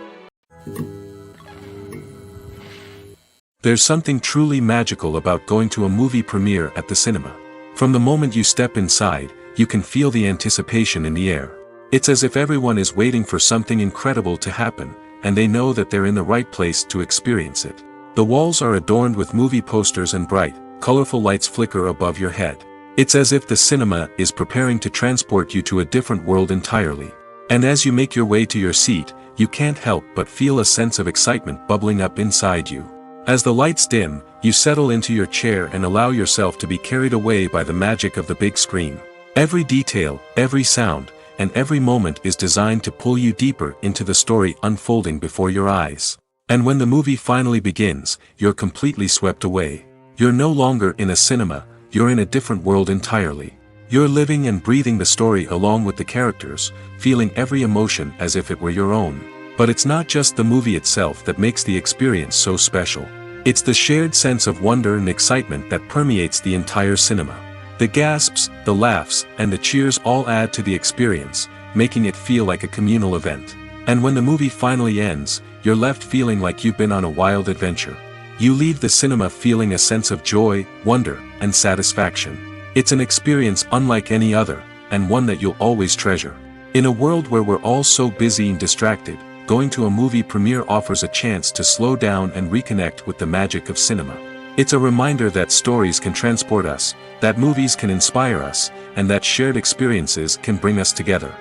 There's something truly magical about going to a movie premiere at the cinema. From the moment you step inside, you can feel the anticipation in the air. It's as if everyone is waiting for something incredible to happen, and they know that they're in the right place to experience it. The walls are adorned with movie posters and bright, colorful lights flicker above your head. It's as if the cinema is preparing to transport you to a different world entirely. And as you make your way to your seat, you can't help but feel a sense of excitement bubbling up inside you. As the lights dim, you settle into your chair and allow yourself to be carried away by the magic of the big screen. Every detail, every sound, and every moment is designed to pull you deeper into the story unfolding before your eyes. And when the movie finally begins, you're completely swept away. You're no longer in a cinema, you're in a different world entirely. You're living and breathing the story along with the characters, feeling every emotion as if it were your own. But it's not just the movie itself that makes the experience so special. It's the shared sense of wonder and excitement that permeates the entire cinema. The gasps, the laughs, and the cheers all add to the experience, making it feel like a communal event. And when the movie finally ends, you're left feeling like you've been on a wild adventure. You leave the cinema feeling a sense of joy, wonder, and satisfaction. It's an experience unlike any other, and one that you'll always treasure. In a world where we're all so busy and distracted, going to a movie premiere offers a chance to slow down and reconnect with the magic of cinema. It's a reminder that stories can transport us, that movies can inspire us, and that shared experiences can bring us together.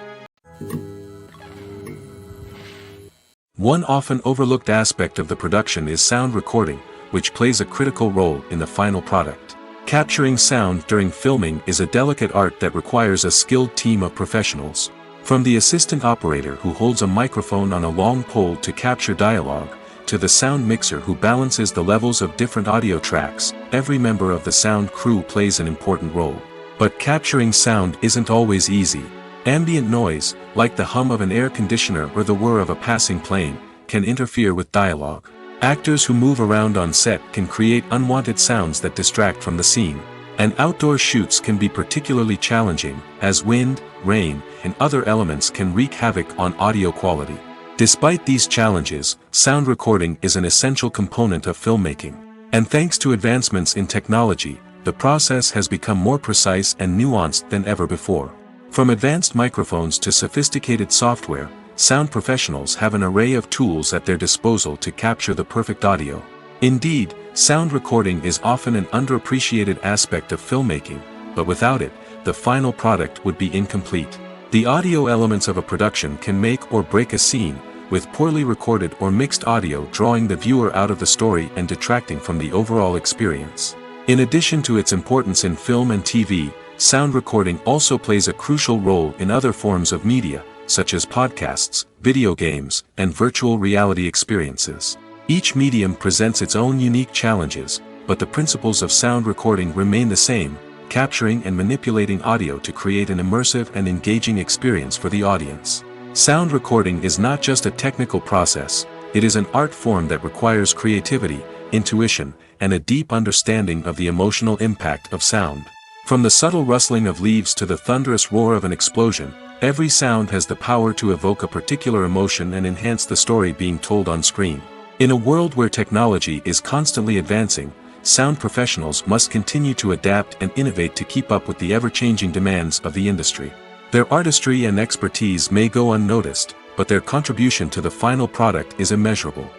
One often overlooked aspect of the production is sound recording, which plays a critical role in the final product. Capturing sound during filming is a delicate art that requires a skilled team of professionals. From the assistant operator who holds a microphone on a long pole to capture dialogue, to the sound mixer who balances the levels of different audio tracks, every member of the sound crew plays an important role. But capturing sound isn't always easy. Ambient noise, like the hum of an air conditioner or the whir of a passing plane, can interfere with dialogue. Actors who move around on set can create unwanted sounds that distract from the scene. And outdoor shoots can be particularly challenging, as wind, rain, and other elements can wreak havoc on audio quality. Despite these challenges, sound recording is an essential component of filmmaking. And thanks to advancements in technology, the process has become more precise and nuanced than ever before. From advanced microphones to sophisticated software, sound professionals have an array of tools at their disposal to capture the perfect audio. Indeed, sound recording is often an underappreciated aspect of filmmaking, but without it, the final product would be incomplete. The audio elements of a production can make or break a scene, with poorly recorded or mixed audio drawing the viewer out of the story and detracting from the overall experience. In addition to its importance in film and TV, sound recording also plays a crucial role in other forms of media, such as podcasts, video games, and virtual reality experiences. Each medium presents its own unique challenges, but the principles of sound recording remain the same, capturing and manipulating audio to create an immersive and engaging experience for the audience. Sound recording is not just a technical process, it is an art form that requires creativity, intuition, and a deep understanding of the emotional impact of sound. From the subtle rustling of leaves to the thunderous roar of an explosion, every sound has the power to evoke a particular emotion and enhance the story being told on screen. In a world where technology is constantly advancing, sound professionals must continue to adapt and innovate to keep up with the ever-changing demands of the industry. Their artistry and expertise may go unnoticed, but their contribution to the final product is immeasurable.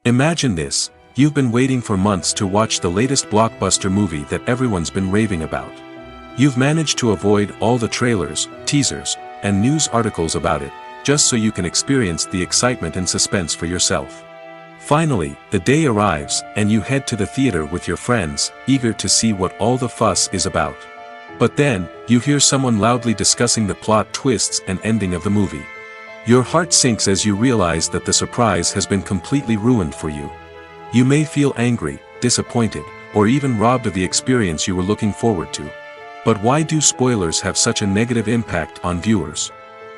Imagine this: You've been waiting for months to watch the latest blockbuster movie that everyone's been raving about. You've managed to avoid all the trailers, teasers, and news articles about it, just so you can experience the excitement and suspense for yourself. Finally, the day arrives, and you head to the theater with your friends, eager to see what all the fuss is about. But then, you hear someone loudly discussing the plot twists and ending of the movie. Your heart sinks as you realize that the surprise has been completely ruined for you. You may feel angry, disappointed, or even robbed of the experience you were looking forward to. But why do spoilers have such a negative impact on viewers?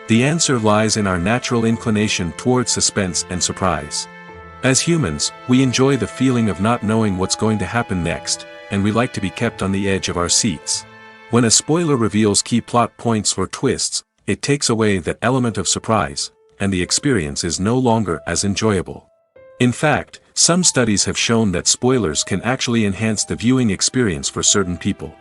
The answer lies in our natural inclination toward suspense and surprise. As humans, we enjoy the feeling of not knowing what's going to happen next, and we like to be kept on the edge of our seats. When a spoiler reveals key plot points or twists, it takes away that element of surprise, and the experience is no longer as enjoyable. In fact, some studies have shown that spoilers can actually enhance the viewing experience for certain people.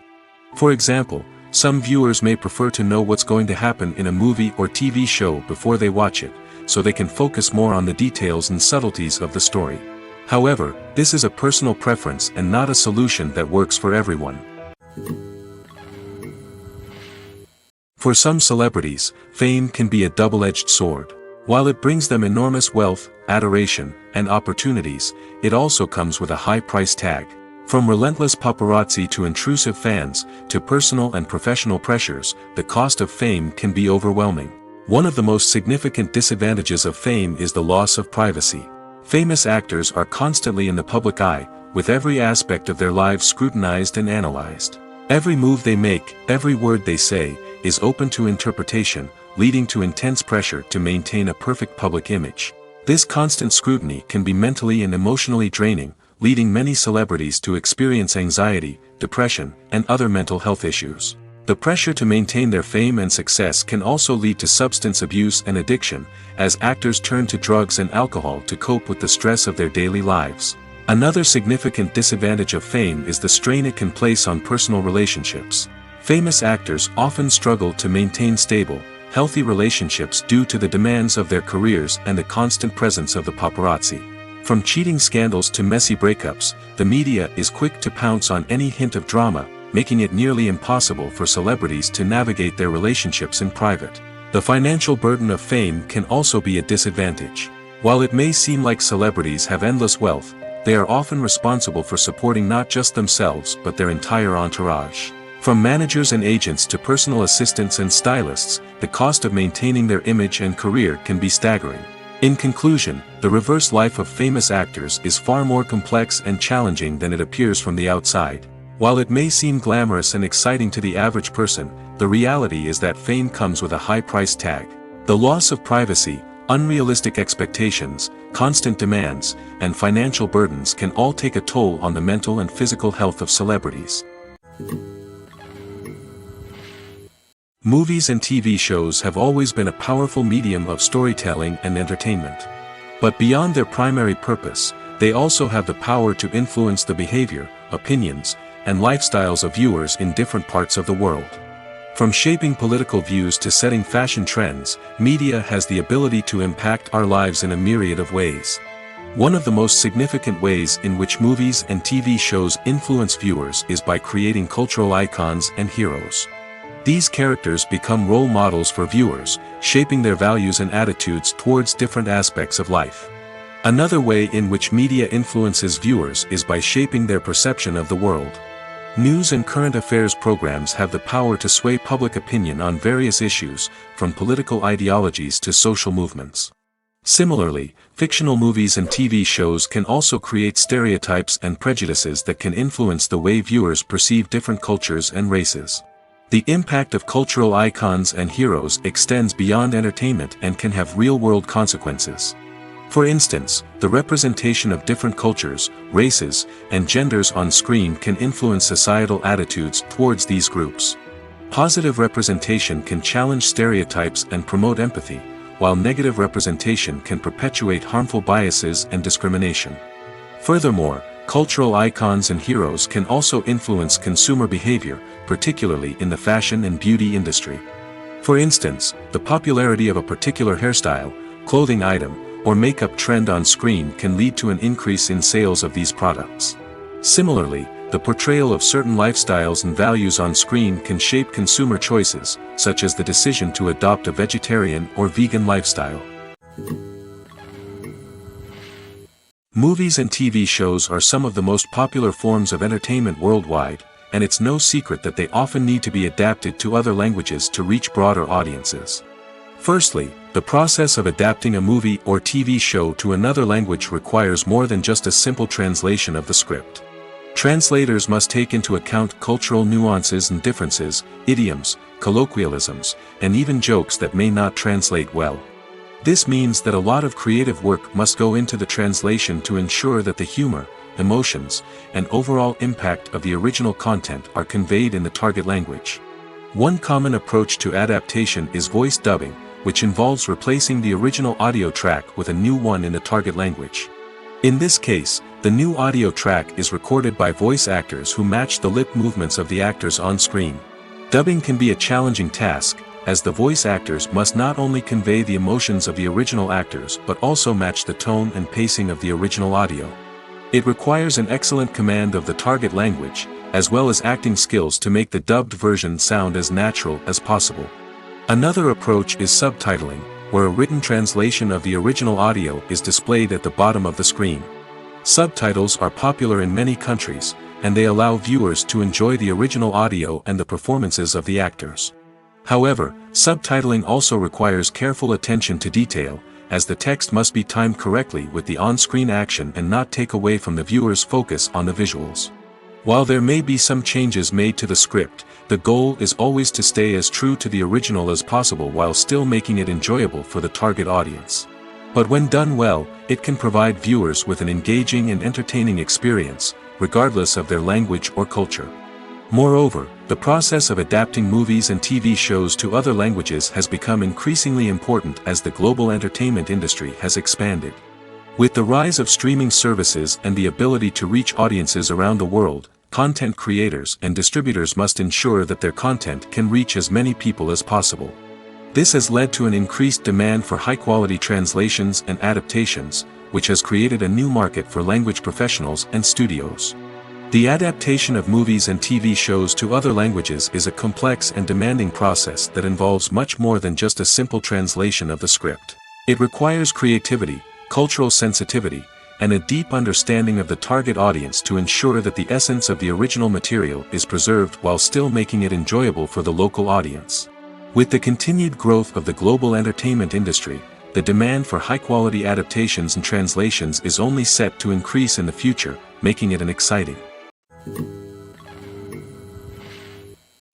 For example, some viewers may prefer to know what's going to happen in a movie or TV show before they watch it, so they can focus more on the details and subtleties of the story. However, this is a personal preference and not a solution that works for everyone. For some celebrities, fame can be a double-edged sword. While it brings them enormous wealth, adoration, and opportunities, it also comes with a high price tag. From relentless paparazzi to intrusive fans, to personal and professional pressures, the cost of fame can be overwhelming. One of the most significant disadvantages of fame is the loss of privacy. Famous actors are constantly in the public eye, with every aspect of their lives scrutinized and analyzed. Every move they make, every word they say, is open to interpretation, leading to intense pressure to maintain a perfect public image. This constant scrutiny can be mentally and emotionally draining, leading many celebrities to experience anxiety, depression, and other mental health issues. The pressure to maintain their fame and success can also lead to substance abuse and addiction, as actors turn to drugs and alcohol to cope with the stress of their daily lives. Another significant disadvantage of fame is the strain it can place on personal relationships. Famous actors often struggle to maintain stable, healthy relationships due to the demands of their careers and the constant presence of the paparazzi. From cheating scandals to messy breakups, the media is quick to pounce on any hint of drama, making it nearly impossible for celebrities to navigate their relationships in private. The financial burden of fame can also be a disadvantage. While it may seem like celebrities have endless wealth, they are often responsible for supporting not just themselves but their entire entourage. From managers and agents to personal assistants and stylists, the cost of maintaining their image and career can be staggering. In conclusion, the reverse life of famous actors is far more complex and challenging than it appears from the outside. While it may seem glamorous and exciting to the average person, the reality is that fame comes with a high price tag. The loss of privacy, unrealistic expectations, constant demands, and financial burdens can all take a toll on the mental and physical health of celebrities. Movies and TV shows have always been a powerful medium of storytelling and entertainment. But beyond their primary purpose, they also have the power to influence the behavior, opinions, and lifestyles of viewers in different parts of the world. From shaping political views to setting fashion trends, media has the ability to impact our lives in a myriad of ways. One of the most significant ways in which movies and TV shows influence viewers is by creating cultural icons and heroes. These characters become role models for viewers, shaping their values and attitudes towards different aspects of life. Another way in which media influences viewers is by shaping their perception of the world. News and current affairs programs have the power to sway public opinion on various issues, from political ideologies to social movements. Similarly, fictional movies and TV shows can also create stereotypes and prejudices that can influence the way viewers perceive different cultures and races. The impact of cultural icons and heroes extends beyond entertainment and can have real-world consequences. For instance, the representation of different cultures, races, and genders on screen can influence societal attitudes towards these groups. Positive representation can challenge stereotypes and promote empathy, while negative representation can perpetuate harmful biases and discrimination. Furthermore, cultural icons and heroes can also influence consumer behavior, particularly in the fashion and beauty industry. For instance, the popularity of a particular hairstyle, clothing item, or makeup trend on screen can lead to an increase in sales of these products. Similarly, the portrayal of certain lifestyles and values on screen can shape consumer choices, such as the decision to adopt a vegetarian or vegan lifestyle. Movies and TV shows are some of the most popular forms of entertainment worldwide, and it's no secret that they often need to be adapted to other languages to reach broader audiences. Firstly, the process of adapting a movie or TV show to another language requires more than just a simple translation of the script. Translators must take into account cultural nuances and differences, idioms, colloquialisms, and even jokes that may not translate well. This means that a lot of creative work must go into the translation to ensure that the humor, emotions, and overall impact of the original content are conveyed in the target language. One common approach to adaptation is voice dubbing, which involves replacing the original audio track with a new one in the target language. In this case, the new audio track is recorded by voice actors who match the lip movements of the actors on screen. Dubbing can be a challenging task, as the voice actors must not only convey the emotions of the original actors but also match the tone and pacing of the original audio. It requires an excellent command of the target language, as well as acting skills to make the dubbed version sound as natural as possible. Another approach is subtitling, where a written translation of the original audio is displayed at the bottom of the screen. Subtitles are popular in many countries, and they allow viewers to enjoy the original audio and the performances of the actors. However, subtitling also requires careful attention to detail, as the text must be timed correctly with the on-screen action and not take away from the viewer's focus on the visuals. While there may be some changes made to the script, the goal is always to stay as true to the original as possible while still making it enjoyable for the target audience. But when done well, it can provide viewers with an engaging and entertaining experience, regardless of their language or culture. Moreover, the process of adapting movies and TV shows to other languages has become increasingly important as the global entertainment industry has expanded. With the rise of streaming services and the ability to reach audiences around the world, content creators and distributors must ensure that their content can reach as many people as possible. This has led to an increased demand for high-quality translations and adaptations, which has created a new market for language professionals and studios. The adaptation of movies and TV shows to other languages is a complex and demanding process that involves much more than just a simple translation of the script. It requires creativity, cultural sensitivity, and a deep understanding of the target audience to ensure that the essence of the original material is preserved while still making it enjoyable for the local audience. With the continued growth of the global entertainment industry, the demand for high-quality adaptations and translations is only set to increase in the future, making it an exciting.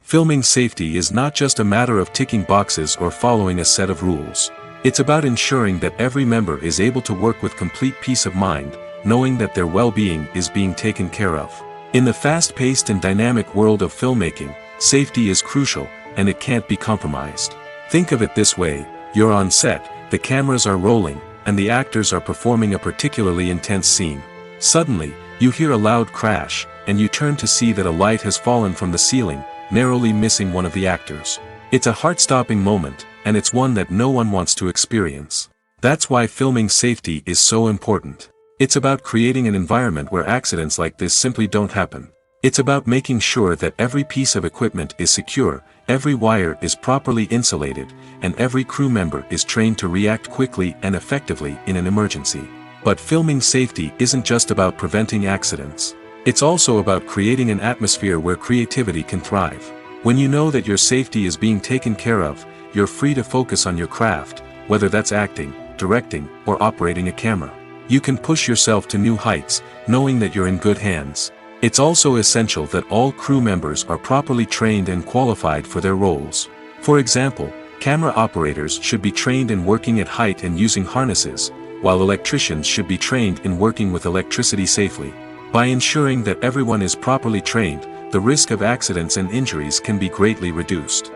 Filming safety is not just a matter of ticking boxes or following a set of rules. It's about ensuring that every member is able to work with complete peace of mind, knowing that their well-being is being taken care of. In the fast-paced and dynamic world of filmmaking, safety is crucial, and it can't be compromised. Think of it this way: you're on set, the cameras are rolling, and the actors are performing a particularly intense scene. Suddenly, you hear a loud crash, and you turn to see that a light has fallen from the ceiling, narrowly missing one of the actors. It's a heart-stopping moment, and it's one that no one wants to experience. That's why filming safety is so important. It's about creating an environment where accidents like this simply don't happen. It's about making sure that every piece of equipment is secure, every wire is properly insulated, and every crew member is trained to react quickly and effectively in an emergency. But filming safety isn't just about preventing accidents. It's also about creating an atmosphere where creativity can thrive. When you know that your safety is being taken care of, you're free to focus on your craft, whether that's acting, directing, or operating a camera. You can push yourself to new heights, knowing that you're in good hands. It's also essential that all crew members are properly trained and qualified for their roles. For example, camera operators should be trained in working at height and using harnesses, while electricians should be trained in working with electricity safely. By ensuring that everyone is properly trained, the risk of accidents and injuries can be greatly reduced.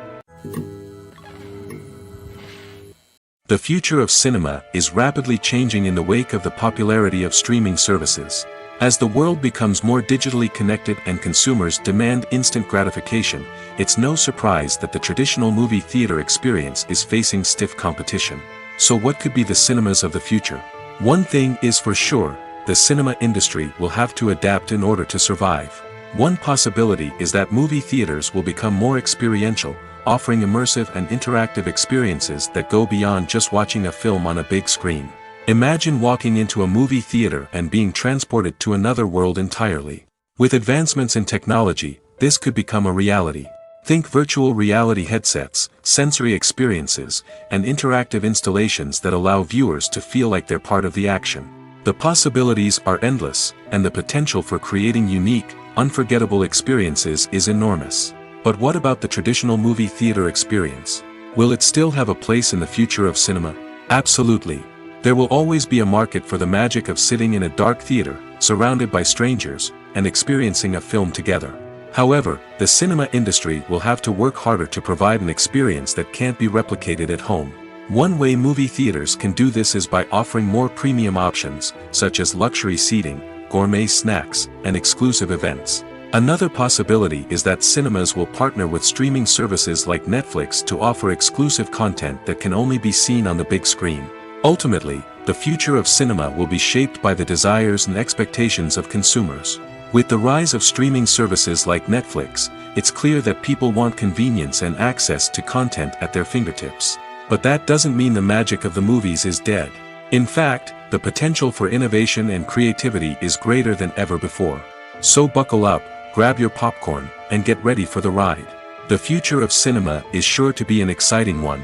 The future of cinema is rapidly changing in the wake of the popularity of streaming services. As the world becomes more digitally connected and consumers demand instant gratification, it's no surprise that the traditional movie theater experience is facing stiff competition. So what could be the cinemas of the future? One thing is for sure, the cinema industry will have to adapt in order to survive. One possibility is that movie theaters will become more experiential, offering immersive and interactive experiences that go beyond just watching a film on a big screen. Imagine walking into a movie theater and being transported to another world entirely. With advancements in technology, this could become a reality. Think virtual reality headsets, sensory experiences, and interactive installations that allow viewers to feel like they're part of the action. The possibilities are endless, and the potential for creating unique, unforgettable experiences is enormous. But what about the traditional movie theater experience? Will it still have a place in the future of cinema? Absolutely. There will always be a market for the magic of sitting in a dark theater, surrounded by strangers, and experiencing a film together. However, the cinema industry will have to work harder to provide an experience that can't be replicated at home. One way movie theaters can do this is by offering more premium options, such as luxury seating, gourmet snacks, and exclusive events. Another possibility is that cinemas will partner with streaming services like Netflix to offer exclusive content that can only be seen on the big screen. Ultimately, the future of cinema will be shaped by the desires and expectations of consumers. With the rise of streaming services like Netflix, it's clear that people want convenience and access to content at their fingertips. But that doesn't mean the magic of the movies is dead. In fact, the potential for innovation and creativity is greater than ever before. So buckle up, grab your popcorn, and get ready for the ride. The future of cinema is sure to be an exciting one.